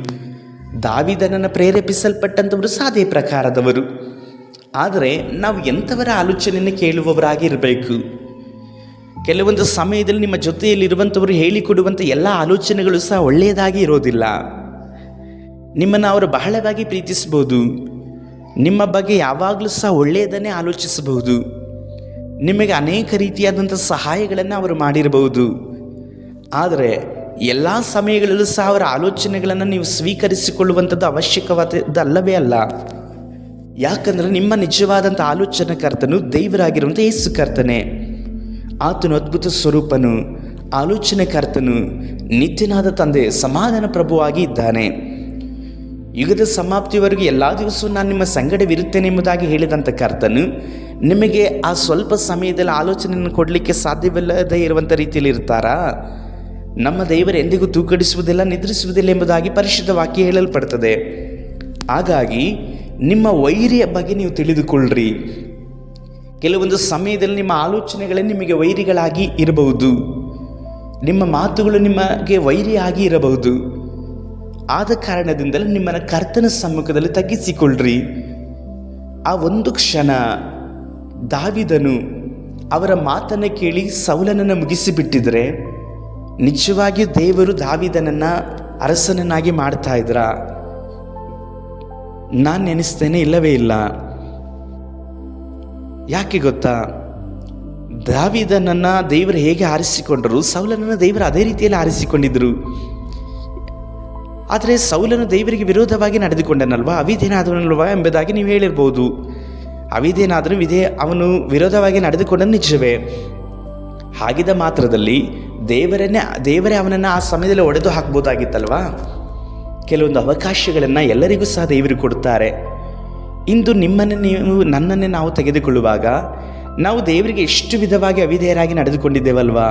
ದಾವೀದನನ್ನು ಪ್ರೇರೇಪಿಸಲ್ಪಟ್ಟಂಥವರು ಅದೇ ಪ್ರಕಾರದವರು. ಆದರೆ ನಾವು ಎಂಥವರ ಆಲೋಚನೆಯನ್ನು ಕೇಳುವವರಾಗಿರಬೇಕು. ಕೆಲವೊಂದು ಸಮಯದಲ್ಲಿ ನಿಮ್ಮ ಜೊತೆಯಲ್ಲಿರುವಂಥವರು ಹೇಳಿಕೊಡುವಂಥ ಎಲ್ಲ ಆಲೋಚನೆಗಳು ಸಹ ಒಳ್ಳೆಯದಾಗಿ ಇರೋದಿಲ್ಲ. ನಿಮ್ಮನ್ನು ಅವರು ಬಹಳವಾಗಿ ಪ್ರೀತಿಸಬಹುದು, ನಿಮ್ಮ ಬಗ್ಗೆ ಯಾವಾಗಲೂ ಸಹ ಒಳ್ಳೆಯದನ್ನೇ ಆಲೋಚಿಸಬಹುದು, ನಿಮಗೆ ಅನೇಕ ರೀತಿಯಾದಂಥ ಸಹಾಯಗಳನ್ನು ಅವರು ಮಾಡಿರಬಹುದು. ಆದರೆ ಎಲ್ಲ ಸಮಯಗಳಲ್ಲೂ ಸಹ ಅವರ ಆಲೋಚನೆಗಳನ್ನು ನೀವು ಸ್ವೀಕರಿಸಿಕೊಳ್ಳುವಂಥದ್ದು ಅವಶ್ಯಕವಾದದ್ದಲ್ಲವೇ ಅಲ್ಲ. ಯಾಕಂದರೆ ನಿಮ್ಮ ನಿಜವಾದಂಥ ಆಲೋಚನಾಕರ್ತನು ದೇವರಾಗಿರುವಂಥ ಯೇಸು ಕರ್ತನೆ. ಆತನು ಅದ್ಭುತ ಸ್ವರೂಪನು, ಆಲೋಚನೆಕರ್ತನು, ನಿತ್ಯನಾದ ತಂದೆ, ಸಮಾಧಾನ ಪ್ರಭುವಾಗಿ ಇದ್ದಾನೆ. ಯುಗದ ಸಮಾಪ್ತಿಯವರೆಗೂ ಎಲ್ಲ ದಿವಸವೂ ನಾನು ನಿಮ್ಮ ಸಂಗಡವಿರುತ್ತೇನೆ ಎಂಬುದಾಗಿ ಹೇಳಿದಂಥ ಕರ್ತನು ನಿಮಗೆ ಆ ಸ್ವಲ್ಪ ಸಮಯದಲ್ಲಿ ಆಲೋಚನೆಯನ್ನು ಕೊಡಲಿಕ್ಕೆ ಸಾಧ್ಯವಿಲ್ಲದೇ ಇರುವಂಥ ರೀತಿಯಲ್ಲಿ ಇರ್ತಾರಾ? ನಮ್ಮ ದೇವರು ಎಂದಿಗೂ ತೂಕಡಿಸುವುದಿಲ್ಲ, ನಿದ್ರಿಸುವುದಿಲ್ಲ ಎಂಬುದಾಗಿ ಪರಿಶುದ್ಧ ವಾಕ್ಯ ಹೇಳಲ್ಪಡ್ತದೆ. ಹಾಗಾಗಿ ನಿಮ್ಮ ವೈರಿಯ ಬಗ್ಗೆ ನೀವು ತಿಳಿದುಕೊಳ್ಳ್ರಿ. ಕೆಲವೊಂದು ಸಮಯದಲ್ಲಿ ನಿಮ್ಮ ಆಲೋಚನೆಗಳೇ ನಿಮಗೆ ವೈರಿಗಳಾಗಿ ಇರಬಹುದು, ನಿಮ್ಮ ಮಾತುಗಳು ನಿಮಗೆ ವೈರಿಯಾಗಿ ಇರಬಹುದು. ಆದ ಕಾರಣದಿಂದಲೇ ನಿಮ್ಮನ್ನು ಕರ್ತನ ಸಮ್ಮುಖದಲ್ಲಿ ತಗ್ಗಿಸಿಕೊಳ್ಳ್ರಿ. ಆ ಒಂದು ಕ್ಷಣ ದಾವೀದನು ಅವರ ಮಾತನ್ನು ಕೇಳಿ ಸೌಲನನ್ನು ಮುಗಿಸಿಬಿಟ್ಟಿದ್ರೆ ನಿಜವಾಗಿಯೂ ದೇವರು ದಾವೀದನನ್ನು ಅರಸನನ್ನಾಗಿ ಮಾಡ್ತಾ ಇದ್ರ? ನಾನು ನೆನೆಸ್ತೇನೆ, ಇಲ್ಲವೇ ಇಲ್ಲ. ಯಾಕೆ ಗೊತ್ತಾ? ದಾವೀದನನ್ನು ದೇವರು ಹೇಗೆ ಆರಿಸಿಕೊಂಡರು, ಸೌಲನನ್ನು ದೇವರು ಅದೇ ರೀತಿಯಲ್ಲಿ ಆರಿಸಿಕೊಂಡಿದ್ದರು. ಆದರೆ ಸೌಲನು ದೇವರಿಗೆ ವಿರೋಧವಾಗಿ ನಡೆದುಕೊಂಡನಲ್ವಾ, ಅವಿಧೇನಾದವನಲ್ವಾ ಎಂಬುದಾಗಿ ನೀವು ಹೇಳಿರ್ಬೋದು. ಅವಿಧೇನಾದರೂ ಅವನು ವಿರೋಧವಾಗಿ ನಡೆದುಕೊಂಡ ನಿಜವೇ. ಹಾಗಿದ್ದ ಮಾತ್ರದಲ್ಲಿ ದೇವರೇ ಅವನನ್ನು ಆ ಸಮಯದಲ್ಲಿ ಒಡೆದು ಹಾಕ್ಬೋದಾಗಿತ್ತಲ್ವಾ? ಕೆಲವೊಂದು ಅವಕಾಶಗಳನ್ನು ಎಲ್ಲರಿಗೂ ಸಹ ದೇವರು ಕೊಡ್ತಾರೆ. ಇಂದು ನನ್ನನ್ನೇ ನಾವು ತೆಗೆದುಕೊಳ್ಳುವಾಗ ನಾವು ದೇವರಿಗೆ ಎಷ್ಟು ವಿಧವಾಗಿ ಅವಿಧೇಯರಾಗಿ ನಡೆದುಕೊಂಡಿದ್ದೇವಲ್ವಾ?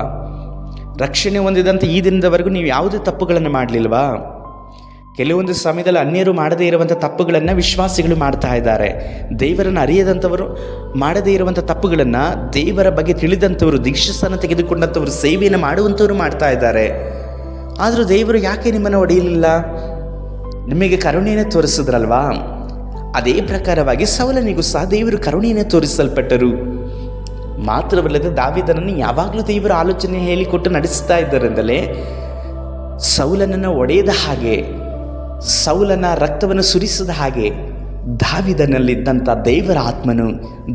ರಕ್ಷಣೆ ಹೊಂದಿದಂಥ ಈ ದಿನದವರೆಗೂ ನೀವು ಯಾವುದೇ ತಪ್ಪುಗಳನ್ನು ಮಾಡಲಿಲ್ವಾ? ಕೆಲವೊಂದು ಸಮಯದಲ್ಲಿ ಅನ್ಯರು ಮಾಡದೇ ಇರುವಂಥ ತಪ್ಪುಗಳನ್ನು ವಿಶ್ವಾಸಿಗಳು ಮಾಡ್ತಾ ಇದ್ದಾರೆ. ದೇವರನ್ನು ಅರಿಯದಂಥವರು ಮಾಡದೇ ಇರುವಂಥ ತಪ್ಪುಗಳನ್ನು ದೇವರ ಬಗ್ಗೆ ತಿಳಿದಂಥವರು, ದೀಕ್ಷಾಸ್ನಾನ ತೆಗೆದುಕೊಂಡಂಥವರು, ಸೇವೆಯನ್ನು ಮಾಡುವಂಥವರು ಮಾಡ್ತಾ ಇದ್ದಾರೆ. ಆದರೂ ದೇವರು ಯಾಕೆ ನಿಮ್ಮನ್ನು ಹೊಡೆಯಲಿಲ್ಲ? ನಿಮಗೆ ಕರುಣೆಯನ್ನು ತೋರಿಸಿದ್ರಲ್ವಾ? ಅದೇ ಪ್ರಕಾರವಾಗಿ ಸೌಲನಿಗೂ ಸಹ ದೇವರು ಕರುಣೆಯನ್ನು ತೋರಿಸಲ್ಪಟ್ಟರು. ಮಾತ್ರವಲ್ಲದೆ ದಾವೀದನನ್ನು ಯಾವಾಗಲೂ ದೇವರ ಆಲೋಚನೆ ಹೇಳಿಕೊಟ್ಟು ನಡೆಸ್ತಾ ಇದ್ದರಿಂದಲೇ ಸೌಲನನ್ನು ಒಡೆಯದ ಹಾಗೆ, ಸೌಲನ ರಕ್ತವನ್ನು ಸುರಿಸದ ಹಾಗೆ ದಾವೀದನಲ್ಲಿದ್ದಂಥ ದೇವರ ಆತ್ಮನು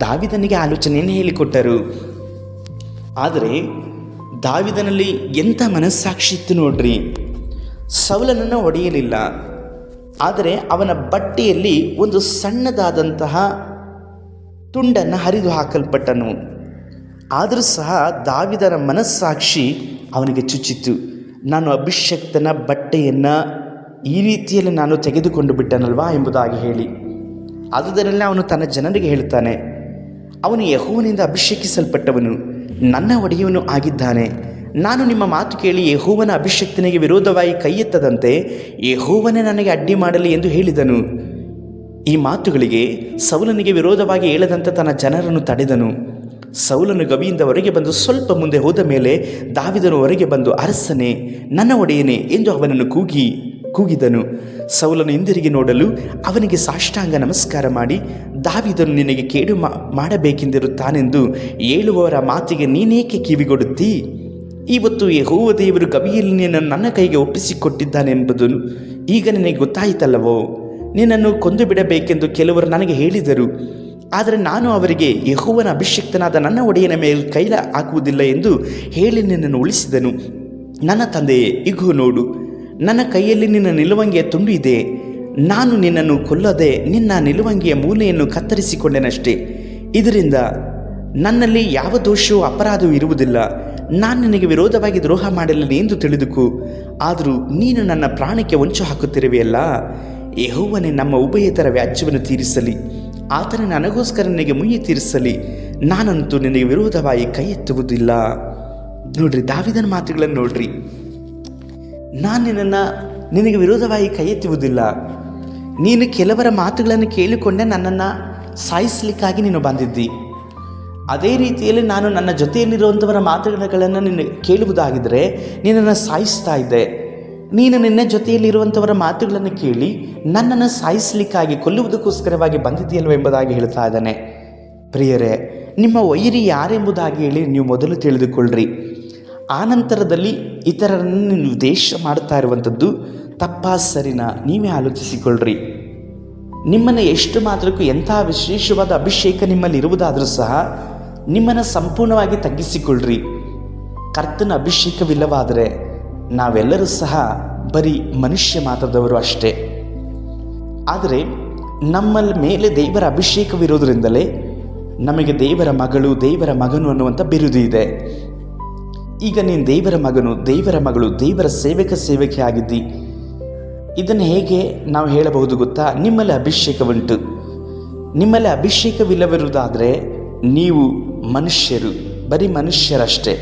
ದಾವೀದನಿಗೆ ಆಲೋಚನೆಯನ್ನು ಹೇಳಿಕೊಟ್ಟರು. ಆದರೆ ದಾವೀದನಲ್ಲಿ ಎಂಥ ಮನಸ್ಸಾಕ್ಷಿ ಇತ್ತು ನೋಡ್ರಿ. ಸೌಲನನ್ನು ಹೊಡೆಯಲಿಲ್ಲ, ಆದರೆ ಅವನ ಬಟ್ಟೆಯಲ್ಲಿ ಒಂದು ಸಣ್ಣದಾದಂತಹ ತುಂಡನ್ನು ಹರಿದು ಹಾಕಲ್ಪಟ್ಟನು. ಆದರೂ ಸಹ ದಾವಿದನ ಮನಸ್ಸಾಕ್ಷಿ ಅವನಿಗೆ ಚುಚ್ಚಿತು. ನಾನು ಅಭಿಷಕ್ತನ ಬಟ್ಟೆಯನ್ನು ಈ ರೀತಿಯಲ್ಲಿ ನಾನು ತೆಗೆದುಕೊಂಡು ಬಿಟ್ಟನಲ್ವಾ ಎಂಬುದಾಗಿ ಹೇಳಿ. ಆದುದರಲ್ಲಿ ಅವನು ತನ್ನ ಜನರಿಗೆ ಹೇಳ್ತಾನೆ, ಅವನು ಯೆಹೋವನಿಂದ ಅಭಿಷೇಕಿಸಲ್ಪಟ್ಟವನು, ನನ್ನ ಒಡೆಯವನು ಆಗಿದ್ದಾನೆ. ನಾನು ನಿಮ್ಮ ಮಾತು ಕೇಳಿ ಯೆಹೋವನ ಅಭಿಷಕ್ತನಿಗೆ ವಿರೋಧವಾಗಿ ಕೈ ಎತ್ತದಂತೆ ಯೆಹೋವನೇ ನನಗೆ ಅಡ್ಡಿ ಮಾಡಲಿ ಎಂದು ಹೇಳಿದನು. ಈ ಮಾತುಗಳಿಗೆ ಸೌಲನಿಗೆ ವಿರೋಧವಾಗಿ ಹೇಳದಂತೆ ತನ್ನ ಜನರನ್ನು ತಡೆದನು. ಸೌಲನು ಗವಿಯಿಂದ ಹೊರಗೆ ಬಂದು ಸ್ವಲ್ಪ ಮುಂದೆ ಹೋದ ಮೇಲೆ ದಾವಿದನು ಹೊರಗೆ ಬಂದು, ಅರಸನೇ, ನನ್ನ ಒಡೆಯನೇ ಎಂದು ಅವನನ್ನು ಕೂಗಿದನು. ಸೌಲನು ಹಿಂದಿರುಗಿ ನೋಡಲು ಅವನಿಗೆ ಸಾಷ್ಟಾಂಗ ನಮಸ್ಕಾರ ಮಾಡಿ, ದಾವಿದನು ನಿನಗೆ ಕೇಡು ಮಾಡಬೇಕೆಂದಿರುತ್ತಾನೆಂದು ಹೇಳುವವರ ಮಾತಿಗೆ ನೀನೇಕೆ ಕಿವಿಗೊಡುತ್ತೀ? ಇವತ್ತು ಯೆಹೋವ ದೇವರು ಗವಿಯಲ್ಲಿ ನಿನ್ನನ್ನು ನನ್ನ ಕೈಗೆ ಒಪ್ಪಿಸಿಕೊಟ್ಟಿದ್ದಾನೆಂಬುದನ್ನು ಈಗ ನಿನಗೆ ಗೊತ್ತಾಯಿತಲ್ಲವೋ? ನಿನ್ನನ್ನು ಕೊಂದು ಬಿಡಬೇಕೆಂದು ಕೆಲವರು ನನಗೆ ಹೇಳಿದರು. ಆದರೆ ನಾನು ಅವರಿಗೆ ಯೆಹೋವನ ಅಭಿಷಕ್ತನಾದ ನನ್ನ ಒಡೆಯನ ಮೇಲೆ ಕೈ ಹಾಕುವುದಿಲ್ಲ ಎಂದು ಹೇಳಿ ನಿನ್ನನ್ನು ಉಳಿಸಿದನು. ನನ್ನ ತಂದೆಯೇ, ಇಗೋ ನೋಡು, ನನ್ನ ಕೈಯಲ್ಲಿ ನಿನ್ನ ನಿಲುವಂಗಿಯ ತುಂಡು ಇದೆ. ನಾನು ನಿನ್ನನ್ನು ಕೊಲ್ಲದೆ ನಿನ್ನ ನಿಲುವಂಗಿಯ ಮೂಲೆಯನ್ನು ಕತ್ತರಿಸಿಕೊಂಡೆನಷ್ಟೇ. ಇದರಿಂದ ನನ್ನಲ್ಲಿ ಯಾವ ದೋಷವೂ ಅಪರಾಧವೂ ಇರುವುದಿಲ್ಲ. ನಾನು ನಿನಗೆ ವಿರೋಧವಾಗಿ ದ್ರೋಹ ಮಾಡಲಿಲ್ಲ ಎಂದು ತಿಳಿದುಕೋ. ಆದರೂ ನೀನು ನನ್ನ ಪ್ರಾಣಕ್ಕೆ ಹೊಂಚು ಹಾಕುತ್ತಿರುವೆಯಲ್ಲ. ಯೆಹೋವನೇ ನಮ್ಮ ಉಭಯತರ ವ್ಯಾಜ್ಯವನ್ನು ತೀರಿಸಲಿ. ಆತನೇ ನನಗೋಸ್ಕರ ನಿನಗೆ ಮುಯ್ಯಿ ತೀರಿಸಲಿ. ನಾನಂತೂ ನಿನಗೆ ವಿರೋಧವಾಗಿ ಕೈ ಎತ್ತುವುದಿಲ್ಲ. ನೋಡ್ರಿ, ದಾವಿದನ ಮಾತುಗಳನ್ನು ನೋಡ್ರಿ. ನಾನು ನಿನಗೆ ವಿರೋಧವಾಗಿ ಕೈ ಎತ್ತುವುದಿಲ್ಲ. ನೀನು ಕೆಲವರ ಮಾತುಗಳನ್ನು ಕೇಳಿಕೊಂಡೆ ನನ್ನನ್ನು ಸಾಯಿಸಲಿಕ್ಕಾಗಿ ನೀನು ಬಂದಿದ್ದಿ. ಅದೇ ರೀತಿಯಲ್ಲಿ ನಾನು ನನ್ನ ಜೊತೆಯಲ್ಲಿರುವಂಥವರ ಮಾತುಗಳನ್ನು ನಿನ್ನ ಕೇಳುವುದಾಗಿದ್ದರೆ ನಿನ್ನನ್ನು ಸಾಯಿಸ್ತಾ ಇದ್ದೆ. ನೀನು ನಿನ್ನ ಜೊತೆಯಲ್ಲಿರುವಂಥವರ ಮಾತುಗಳನ್ನು ಕೇಳಿ ನನ್ನನ್ನು ಸಾಯಿಸಲಿಕ್ಕಾಗಿ, ಕೊಲ್ಲುವುದಕ್ಕೋಸ್ಕರವಾಗಿ ಬಂದಿದ್ದೀಯಲ್ವ ಎಂಬುದಾಗಿ ಹೇಳ್ತಾ ಇದ್ದಾನೆ. ಪ್ರಿಯರೇ, ನಿಮ್ಮ ವೈರಿ ಯಾರೆಂಬುದಾಗಿ ಹೇಳಿ ನೀವು ಮೊದಲು ತಿಳಿದುಕೊಳ್ಳ್ರಿ. ಆನಂತರದಲ್ಲಿ ಇತರರನ್ನು ನೀವು ದ್ವೇಷ ಮಾಡ್ತಾ ಇರುವಂಥದ್ದು ತಪ್ಪಾ ಸರಿನಾ ನೀವೇ ಆಲೋಚಿಸಿಕೊಳ್ಳ್ರಿ. ನಿಮ್ಮನ್ನು ಎಷ್ಟು ಮಾತ್ರಕ್ಕೂ ಎಂಥ ವಿಶೇಷವಾದ ಅಭಿಷೇಕ ನಿಮ್ಮಲ್ಲಿ ಇರುವುದಾದರೂ ಸಹ ನಿಮ್ಮನ್ನು ಸಂಪೂರ್ಣವಾಗಿ ತಗ್ಗಿಸಿಕೊಳ್ಳ್ರಿ. ಕರ್ತನ ಅಭಿಷೇಕವಿಲ್ಲವಾದರೆ ನಾವೆಲ್ಲರೂ ಸಹ ಬರೀ ಮನುಷ್ಯ ಮಾತ್ರದವರು ಅಷ್ಟೇ. ಆದರೆ ನಮ್ಮ ಮೇಲೆ ದೇವರ ಅಭಿಷೇಕವಿರೋದರಿಂದಲೇ ನಮಗೆ ದೇವರ ಮಗಳು, ದೇವರ ಮಗನು ಅನ್ನುವಂಥ ಬಿರುದು ಇದೆ. ಈಗ ನೀನು ದೇವರ ಮಗನು, ದೇವರ ಮಗಳು, ದೇವರ ಸೇವಕಿ ಆಗಿದ್ದಿ. ಇದನ್ನು ಹೇಗೆ ನಾವು ಹೇಳಬಹುದು ಗೊತ್ತಾ? ನಿಮ್ಮಲ್ಲಿ ಅಭಿಷೇಕವುಂಟು. ನಿಮ್ಮಲ್ಲಿ ಅಭಿಷೇಕವಿಲ್ಲವಿರುವುದಾದರೆ ನೀವು ಮನುಷ್ಯರು, ಬರೀ ಮನುಷ್ಯರಷ್ಟೇ.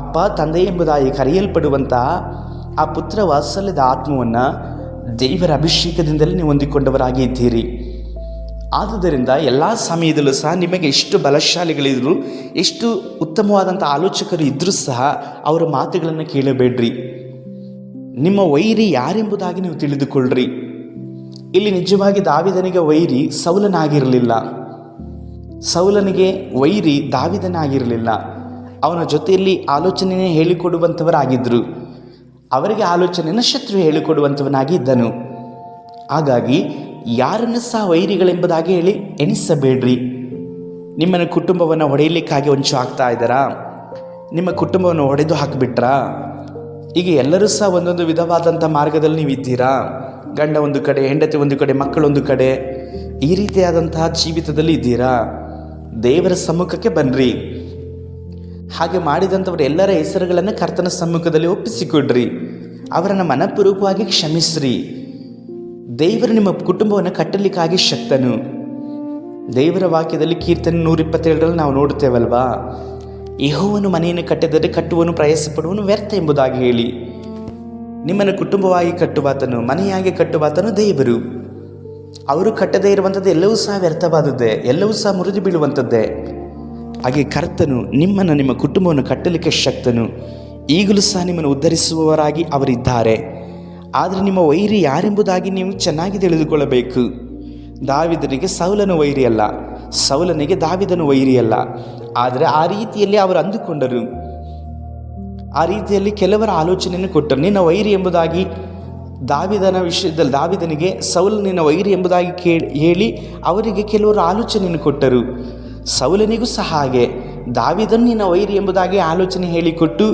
ಅಪ್ಪ, ತಂದೆ ಎಂಬುದಾಗಿ ಕರೆಯಲ್ಪಡುವಂತಹ ಆ ಪುತ್ರ ವಾತ್ಸಲ್ಯದ ಆತ್ಮವನ್ನು ದೇವರ ಅಭಿಷೇಕದಿಂದಲೇ ನೀವು ಹೊಂದಿಕೊಂಡವರಾಗಿ ಇದ್ದೀರಿ. ಆದುದರಿಂದ ಎಲ್ಲ ಸಮಯದಲ್ಲೂ ಸಹ ನಿಮಗೆ ಎಷ್ಟು ಬಲಶಾಲಿಗಳಿದ್ರು, ಎಷ್ಟು ಉತ್ತಮವಾದಂಥ ಆಲೋಚಕರು ಇದ್ದರೂ ಸಹ ಅವರ ಮಾತುಗಳನ್ನು ಕೇಳಬೇಡ್ರಿ. ನಿಮ್ಮ ವೈರಿ ಯಾರೆಂಬುದಾಗಿ ನೀವು ತಿಳಿದುಕೊಳ್ಳ್ರಿ. ಇಲ್ಲಿ ನಿಜವಾಗಿ ದಾವಿದನಿಗೆ ವೈರಿ ಸೌಲನಾಗಿರಲಿಲ್ಲ. ಸೌಲನಿಗೆ ವೈರಿ ದಾವಿದನಾಗಿರಲಿಲ್ಲ. ಅವನ ಜೊತೆಯಲ್ಲಿ ಆಲೋಚನೆಯೇ ಹೇಳಿಕೊಡುವಂಥವರಾಗಿದ್ದರು. ಅವರಿಗೆ ಆಲೋಚನೆಯನ್ನು ಶತ್ರು ಹೇಳಿಕೊಡುವಂಥವನಾಗಿ ಇದ್ದನು. ಹಾಗಾಗಿ ಯಾರನ್ನು ಸಹ ವೈರಿಗಳೆಂಬುದಾಗಿ ಹೇಳಿ ಎಣಿಸಬೇಡ್ರಿ. ನಿಮ್ಮನ್ನು ಕುಟುಂಬವನ್ನು ಹೊಡೆಯಲಿಕ್ಕಾಗಿ ಹೊಂಚು ಹಾಕ್ತಾ ಇದ್ದಾರಾ? ನಿಮ್ಮ ಕುಟುಂಬವನ್ನು ಹೊಡೆದು ಹಾಕಿಬಿಟ್ರಾ? ಈಗ ಎಲ್ಲರೂ ಸಹ ಒಂದೊಂದು ವಿಧವಾದಂಥ ಮಾರ್ಗದಲ್ಲಿ ನೀವು ಇದ್ದೀರಾ. ಗಂಡ ಒಂದು ಕಡೆ, ಹೆಂಡತಿ ಒಂದು ಕಡೆ, ಮಕ್ಕಳೊಂದು ಕಡೆ, ಈ ರೀತಿಯಾದಂತಹ ಜೀವಿತದಲ್ಲಿ ಇದ್ದೀರಾ? ದೇವರ ಸಮ್ಮುಖಕ್ಕೆ ಬನ್ನಿರಿ. ಹಾಗೆ ಮಾಡಿದಂಥವ್ರ ಎಲ್ಲರ ಹೆಸರುಗಳನ್ನು ಕರ್ತನ ಸಮ್ಮುಖದಲ್ಲಿ ಒಪ್ಪಿಸಿಕೊಡ್ರಿ. ಅವರನ್ನು ಮನಪೂರ್ವಕವಾಗಿ ಕ್ಷಮಿಸ್ರಿ. ದೇವರು ನಿಮ್ಮ ಕುಟುಂಬವನ್ನು ಕಟ್ಟಲಿಕ್ಕಾಗಿ ಶಕ್ತನು. ದೇವರ ವಾಕ್ಯದಲ್ಲಿ ಕೀರ್ತನೆ 127ರಲ್ಲಿ ನಾವು ನೋಡುತ್ತೇವಲ್ವಾ, ಯೆಹೋವನು ಮನೆಯನ್ನು ಕಟ್ಟಿದರೆ ಕಟ್ಟುವನು, ಪ್ರಯಾಸ ಪಡುವನು ವ್ಯರ್ಥ ಎಂಬುದಾಗಿ ಹೇಳಿ. ನಿಮ್ಮನ್ನು ಕುಟುಂಬವಾಗಿ ಕಟ್ಟುವಾತನು, ಮನೆಯಾಗಿ ಕಟ್ಟುವಾತನು ದೇವರು. ಅವರು ಕಟ್ಟದೇ ಇರುವಂಥದ್ದು ಎಲ್ಲವೂ ಸಹ ವ್ಯರ್ಥವಾದದ್ದೇ, ಎಲ್ಲವೂ ಸಹ ಮುರಿದು ಬೀಳುವಂಥದ್ದೇ. ಹಾಗೆ ಕರ್ತನು ನಿಮ್ಮನ್ನು, ನಿಮ್ಮ ಕುಟುಂಬವನ್ನು ಕಟ್ಟಲಿಕ್ಕೆ ಶಕ್ತನು. ಈಗಲೂ ಸಹ ನಿಮ್ಮನ್ನು ಉದ್ಧರಿಸುವವರಾಗಿ ಅವರಿದ್ದಾರೆ. ಆದರೆ ನಿಮ್ಮ ವೈರಿ ಯಾರೆಂಬುದಾಗಿ ನೀವು ಚೆನ್ನಾಗಿ ತಿಳಿದುಕೊಳ್ಳಬೇಕು. ದಾವಿದನಿಗೆ ಸೌಲನು ವೈರಿ ಅಲ್ಲ, ಸೌಲನಿಗೆ ದಾವಿದನು ವೈರಿ ಅಲ್ಲ. ಆದರೆ ಆ ರೀತಿಯಲ್ಲಿ ಅವರು ಅಂದುಕೊಂಡರು. ಆ ರೀತಿಯಲ್ಲಿ ಕೆಲವರ ಆಲೋಚನೆಯನ್ನು ಕೊಟ್ಟರು. ನಿನ್ನ ವೈರಿ ಎಂಬುದಾಗಿ ದಾವಿದನ ವಿಷಯದಲ್ಲಿ ದಾವಿದನಿಗೆ ಸೌಲನಿನ ವೈರಿ ಎಂಬುದಾಗಿ ಹೇಳಿ ಅವರಿಗೆ ಕೆಲವರು ಆಲೋಚನೆಯನ್ನು ಕೊಟ್ಟರು. ಸೌಲನಿಗೂ ಸಹ ಹಾಗೆ ದಾವಿದನು ನಿನ್ನ ವೈರಿ ಎಂಬುದಾಗಿ ಆಲೋಚನೆ ಹೇಳಿಕೊಟ್ಟು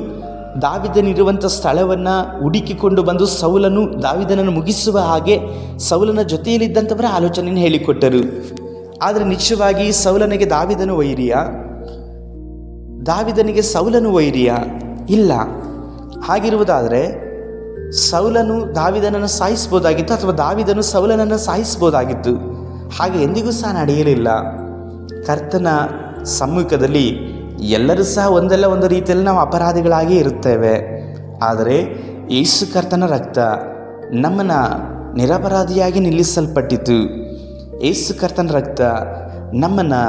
ದಾವಿದನಿರುವಂಥ ಸ್ಥಳವನ್ನು ಹುಡುಕಿಕೊಂಡು ಬಂದು ಸೌಲನು ದಾವಿದನನ್ನು ಮುಗಿಸುವ ಹಾಗೆ ಸೌಲನ ಜೊತೆಯಲ್ಲಿದ್ದಂಥವರ ಆಲೋಚನೆಯನ್ನು ಹೇಳಿಕೊಟ್ಟರು. ಆದರೆ ನಿಜವಾಗಿ ಸೌಲನಿಗೆ ದಾವಿದನು ವೈರಿಯ? ದಾವಿದನಿಗೆ ಸೌಲನು ವೈರಿಯ? ಇಲ್ಲ. ಹಾಗಿರುವುದಾದರೆ ಸೌಲನು ದಾವಿದನನ್ನು ಸಾಯಿಸ್ಬೋದಾಗಿತ್ತು, ಅಥವಾ ದಾವಿದನು ಸೌಲನನ್ನು ಸಾಯಿಸ್ಬೋದಾಗಿತ್ತು. ಹಾಗೆ ಎಂದಿಗೂ ಸಹ ನಡೆಯಲಿಲ್ಲ. ಕರ್ತನ ಸಮ್ಮುಖದಲ್ಲಿ ಎಲ್ಲರೂ ಸಹ ಒಂದಲ್ಲ ಒಂದು ರೀತಿಯಲ್ಲಿ ನಾವು ಅಪರಾಧಿಗಳಾಗಿ ಇರುತ್ತೇವೆ. ಆದರೆ ಯೇಸು ಕರ್ತನ ರಕ್ತ ನಮ್ಮನ್ನು ನಿರಪರಾಧಿಯಾಗಿ ನಿಲ್ಲಿಸಲ್ಪಟ್ಟಿತು. ಯೇಸು ಕರ್ತನ ರಕ್ತ ನಮ್ಮನ್ನು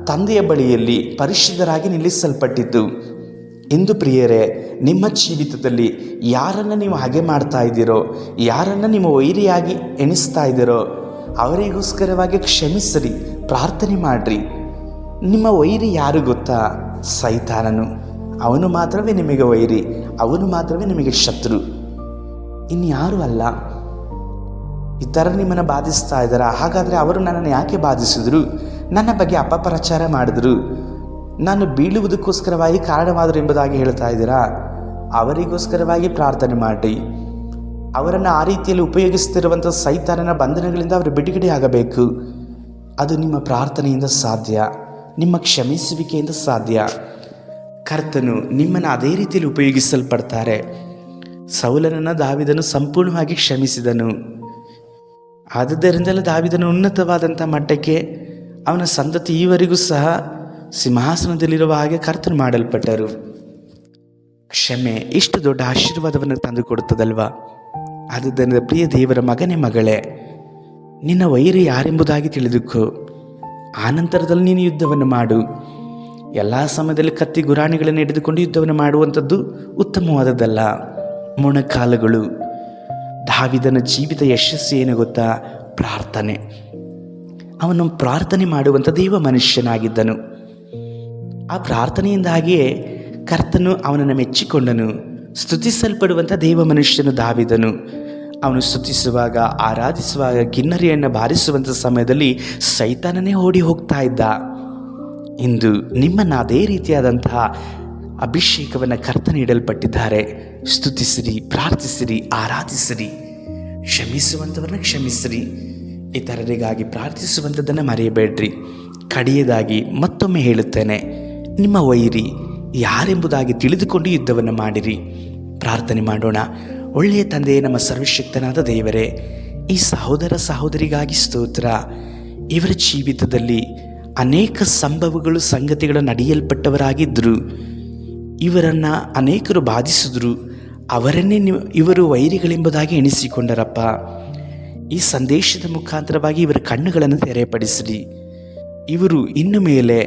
ತಂದೆಯ ಬಳಿಯಲ್ಲಿ ಪರಿಶುದ್ಧರಾಗಿ ನಿಲ್ಲಿಸಲ್ಪಟ್ಟಿತು. ಇಂದು ಪ್ರಿಯರೇ, ನಿಮ್ಮ ಜೀವಿತದಲ್ಲಿ ಯಾರನ್ನು ನೀವು ಹಾಗೆ ಮಾಡ್ತಾ ಇದ್ದೀರೋ, ಯಾರನ್ನು ನೀವು ವೈರಿಯಾಗಿ ಎಣಿಸ್ತಾ ಇದ್ದೀರೋ ಅವರಿಗೋಸ್ಕರವಾಗಿ ಕ್ಷಮಿಸಿರಿ, ಪ್ರಾರ್ಥನೆ ಮಾಡಿರಿ. ನಿಮ್ಮ ವೈರಿ ಯಾರು ಗೊತ್ತಾ? ಸೈತಾನನು. ಅವನು ಮಾತ್ರವೇ ನಿಮಗೆ ವೈರಿ, ಅವನು ಮಾತ್ರವೇ ನಿಮಗೆ ಶತ್ರು, ಇನ್ಯಾರೂ ಅಲ್ಲ. ಈ ಥರ ನಿಮ್ಮನ್ನು ಬಾಧಿಸ್ತಾ ಇದ್ದಾರಾ? ಹಾಗಾದರೆ ಅವರು ನನ್ನನ್ನು ಯಾಕೆ ಬಾಧಿಸಿದ್ರು? ನನ್ನ ಬಗ್ಗೆ ಅಪಪ್ರಚಾರ ಮಾಡಿದ್ರು, ನಾನು ಬೀಳುವುದಕ್ಕೋಸ್ಕರವಾಗಿ ಕಾರಣವಾದರು ಎಂಬುದಾಗಿ ಹೇಳ್ತಾ ಇದ್ದೀರಾ? ಅವರಿಗೋಸ್ಕರವಾಗಿ ಪ್ರಾರ್ಥನೆ ಮಾಡಿ. ಅವರನ್ನು ಆ ರೀತಿಯಲ್ಲಿ ಉಪಯೋಗಿಸ್ತಿರುವಂಥ ಸೈತಾನನ ಬಂಧನಗಳಿಂದ ಅವರು ಬಿಡುಗಡೆ ಆಗಬೇಕು. ಅದು ನಿಮ್ಮ ಪ್ರಾರ್ಥನೆಯಿಂದ ಸಾಧ್ಯ, ನಿಮ್ಮ ಕ್ಷಮಿಸುವಿಕೆಯಿಂದ ಸಾಧ್ಯ. ಕರ್ತನು ನಿಮ್ಮನ್ನು ಅದೇ ರೀತಿಯಲ್ಲಿ ಉಪಯೋಗಿಸಲ್ಪಡ್ತಾರೆ. ಸೌಲನನ್ನು ದಾವಿದನು ಸಂಪೂರ್ಣವಾಗಿ ಕ್ಷಮಿಸಿದನು. ಆದುದರಿಂದಲೇ ದಾವಿದನು ಉನ್ನತವಾದಂಥ ಮಟ್ಟಕ್ಕೆ ಅವನ ಸಂತತಿ ಈವರೆಗೂ ಸಹ ಸಿಂಹಾಸನದಲ್ಲಿರುವ ಹಾಗೆ ಕರ್ತನು ಮಾಡಲ್ಪಟ್ಟರು. ಕ್ಷಮೆ ಇಷ್ಟು ದೊಡ್ಡ ಆಶೀರ್ವಾದವನ್ನು ತಂದು ಕೊಡುತ್ತದಲ್ವಾ? ಆದುದರಿಂದ ಪ್ರಿಯ ದೇವರ ಮಗನೇ, ಮಗಳೇ, ನಿನ್ನ ವೈರಿ ಯಾರೆಂಬುದಾಗಿ ತಿಳಿದುಕೋ. ಆನಂತರದಲ್ಲಿ ನೀನು ಯುದ್ಧವನ್ನು ಮಾಡು. ಎಲ್ಲ ಸಮಯದಲ್ಲಿ ಕತ್ತಿ ಗುರಾಣಿಗಳನ್ನು ಹಿಡಿದುಕೊಂಡು ಯುದ್ಧವನ್ನು ಮಾಡುವಂಥದ್ದು ಉತ್ತಮವಾದದ್ದಲ್ಲ. ಮೊಣಕಾಲುಗಳು. ದಾವಿದನ ಜೀವಿತ ಯಶಸ್ಸು ಏನು ಗೊತ್ತಾ? ಪ್ರಾರ್ಥನೆ. ಅವನು ಪ್ರಾರ್ಥನೆ ಮಾಡುವಂಥ ದೈವ ಮನುಷ್ಯನಾಗಿದ್ದನು. ಆ ಪ್ರಾರ್ಥನೆಯಿಂದಾಗಿಯೇ ಕರ್ತನು ಅವನನ್ನು ಮೆಚ್ಚಿಕೊಂಡನು. ಸ್ತುತಿಸಲ್ಪಡುವಂಥ ದೈವ ಮನುಷ್ಯನು ದಾವಿದನು. ಅವನು ಸ್ತುತಿಸುವಾಗ, ಆರಾಧಿಸುವಾಗ, ಕಿನ್ನರಿಯನ್ನು ಬಾರಿಸುವಂಥ ಸಮಯದಲ್ಲಿ ಸೈತಾನನೇ ಓಡಿ ಹೋಗ್ತಾ ಇದ್ದ. ಇಂದು ನಿಮ್ಮನ್ನು ಅದೇ ರೀತಿಯಾದಂತಹ ಅಭಿಷೇಕವನ್ನು ಕರ್ತನ ನೀಡಲ್ಪಟ್ಟಿದ್ದಾರೆ. ಸ್ತುತಿಸಿರಿ, ಪ್ರಾರ್ಥಿಸಿರಿ, ಆರಾಧಿಸಿರಿ, ಕ್ಷಮಿಸುವಂಥವ್ರನ್ನ ಕ್ಷಮಿಸಿರಿ, ಇತರರಿಗಾಗಿ ಪ್ರಾರ್ಥಿಸುವಂಥದ್ದನ್ನು ಮರೆಯಬೇಡ್ರಿ. ಕಡೆಯದಾಗಿ ಮತ್ತೊಮ್ಮೆ ಹೇಳುತ್ತೇನೆ, ನಿಮ್ಮ ವೈರಿ ಯಾರೆಂಬುದಾಗಿ ತಿಳಿದುಕೊಂಡು ಯುದ್ಧವನ್ನು ಮಾಡಿರಿ. ಪ್ರಾರ್ಥನೆ ಮಾಡೋಣ. ಒಳ್ಳೆಯ ತಂದೆಯೇ, ನಮ್ಮ ಸರ್ವಶಕ್ತನಾದ ದೇವರೇ, ಈ ಸಹೋದರ ಸಹೋದರಿಗಾಗಿ ಸ್ತೋತ್ರ. ಇವರ ಜೀವಿತದಲ್ಲಿ ಅನೇಕ ಸಂಭವಗಳು, ಸಂಗತಿಗಳು ನಡೆಯಲ್ಪಟ್ಟವರಾಗಿದ್ದರು. ಇವರನ್ನು ಅನೇಕರು ಬಾಧಿಸಿದ್ರು. ಅವರನ್ನೇ ಇವರು ವೈರಿಗಳೆಂಬುದಾಗಿ ಎಣಿಸಿಕೊಂಡರಪ್ಪ. ಈ ಸಂದೇಶದ ಮುಖಾಂತರವಾಗಿ ಇವರ ಕಣ್ಣುಗಳನ್ನು ತೆರೆಪಡಿಸಿರಿ. ಇವರು ಇನ್ನು ಮೇಲೆ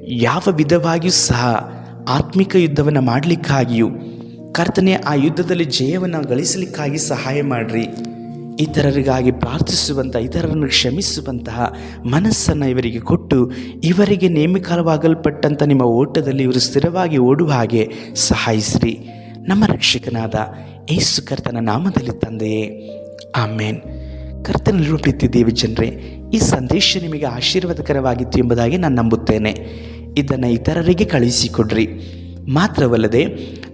ಯಾವ ವಿಧವಾಗಿಯೂ ಸಹ ಆತ್ಮಿಕ ಯುದ್ಧವನ್ನು ಮಾಡಲಿಕ್ಕಾಗಿಯೂ, ಕರ್ತನೆ ಆ ಯುದ್ಧದಲ್ಲಿ ಜಯವನ್ನು ಗಳಿಸಲಿಕ್ಕಾಗಿ ಸಹಾಯ ಮಾಡಿರಿ. ಇತರರಿಗಾಗಿ ಪ್ರಾರ್ಥಿಸುವಂಥ, ಇತರರನ್ನು ಕ್ಷಮಿಸುವಂತಹ ಮನಸ್ಸನ್ನು ಇವರಿಗೆ ಕೊಟ್ಟು, ಇವರಿಗೆ ನೇಮಕಾಲವಾಗಲ್ಪಟ್ಟಂಥ ನಿಮ್ಮ ಓಟದಲ್ಲಿ ಇವರು ಸ್ಥಿರವಾಗಿ ಓಡುವ ಹಾಗೆ ಸಹಾಯಿಸಿರಿ. ನಮ್ಮ ರಕ್ಷಕನಾದ ಯೇಸು ಕರ್ತನ ನಾಮದಲ್ಲಿ ತಂದೆಯೇ, ಆಮೇನ್. ಕರ್ತನಲ್ಲಿರುವ ಪ್ರೀತಿ ದೇವಿ ಜನರೇ, ಈ ಸಂದೇಶ ನಿಮಗೆ ಆಶೀರ್ವಾದಕರವಾಗಿತ್ತು ಎಂಬುದಾಗಿ ನಾನು ನಂಬುತ್ತೇನೆ. ಇದನ್ನು ಇತರರಿಗೆ ಕಳುಹಿಸಿಕೊಡ್ರಿ. ಮಾತ್ರವಲ್ಲದೆ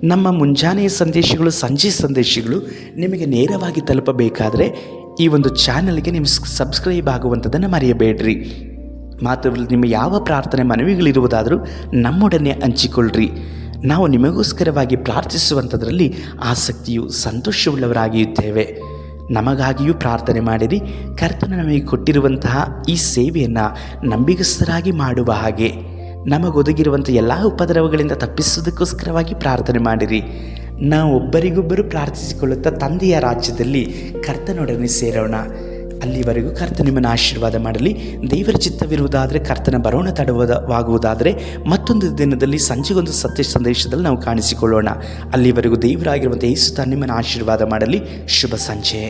ನಮ್ಮ ಮುಂಜಾನೆಯ ಸಂದೇಶಗಳು, ಸಂಜೆ ಸಂದೇಶಗಳು ನಿಮಗೆ ನೇರವಾಗಿ ತಲುಪಬೇಕಾದರೆ ಈ ಒಂದು ಚಾನಲ್ಗೆ ನೀವು ಸಬ್ಸ್ಕ್ರೈಬ್ ಆಗುವಂಥದ್ದನ್ನು ಮರೆಯಬೇಡ್ರಿ. ಮಾತ್ರವಲ್ಲದೆ ನಿಮ್ಮ ಯಾವ ಪ್ರಾರ್ಥನೆ ಮನವಿಗಳಿರುವುದಾದರೂ ನಮ್ಮೊಡನೆ ಹಂಚಿಕೊಳ್ಳ್ರಿ. ನಾವು ನಿಮಗೋಸ್ಕರವಾಗಿ ಪ್ರಾರ್ಥಿಸುವಂಥದ್ರಲ್ಲಿ ಆಸಕ್ತಿಯು, ಸಂತೋಷವುಳ್ಳವರಾಗಿರುತ್ತೇವೆ. ನಮಗಾಗಿಯೂ ಪ್ರಾರ್ಥನೆ ಮಾಡಿರಿ. ಕರ್ತನ ನಮಗೆ ಕೊಟ್ಟಿರುವಂತಹ ಈ ಸೇವೆಯನ್ನು ನಂಬಿಗಸ್ತರಾಗಿ ಮಾಡುವ ಹಾಗೆ, ನಮಗೊದಗಿರುವಂಥ ಎಲ್ಲ ಉಪದ್ರವಗಳಿಂದ ತಪ್ಪಿಸುವುದಕ್ಕೋಸ್ಕರವಾಗಿ ಪ್ರಾರ್ಥನೆ ಮಾಡಿರಿ. ನಾವು ಒಬ್ಬರಿಗೊಬ್ಬರು ಪ್ರಾರ್ಥಿಸಿಕೊಳ್ಳುತ್ತಾ ತಂದೆಯ ರಾಜ್ಯದಲ್ಲಿ ಕರ್ತನೊಡನೆ ಸೇರೋಣ. ಅಲ್ಲಿವರೆಗೂ ಕರ್ತ ನಿಮ್ಮನ್ನು ಆಶೀರ್ವಾದ ಮಾಡಲಿ. ದೇವರ ಚಿತ್ತವಿರುವುದಾದರೆ, ಕರ್ತನ ಬರೋಣ ತಡವಾಗುವುದಾದರೆ ಮತ್ತೊಂದು ದಿನದಲ್ಲಿ ಸಂಜೆಗೊಂದು ಸತ್ಯ ಸಂದೇಶದಲ್ಲಿ ನಾವು ಕಾಣಿಸಿಕೊಳ್ಳೋಣ. ಅಲ್ಲಿವರೆಗೂ ದೇವರಾಗಿರುವಂಥ ಯೇಸು ನಿಮ್ಮನ್ನು ಆಶೀರ್ವಾದ ಮಾಡಲಿ. ಶುಭ ಸಂಜೆ.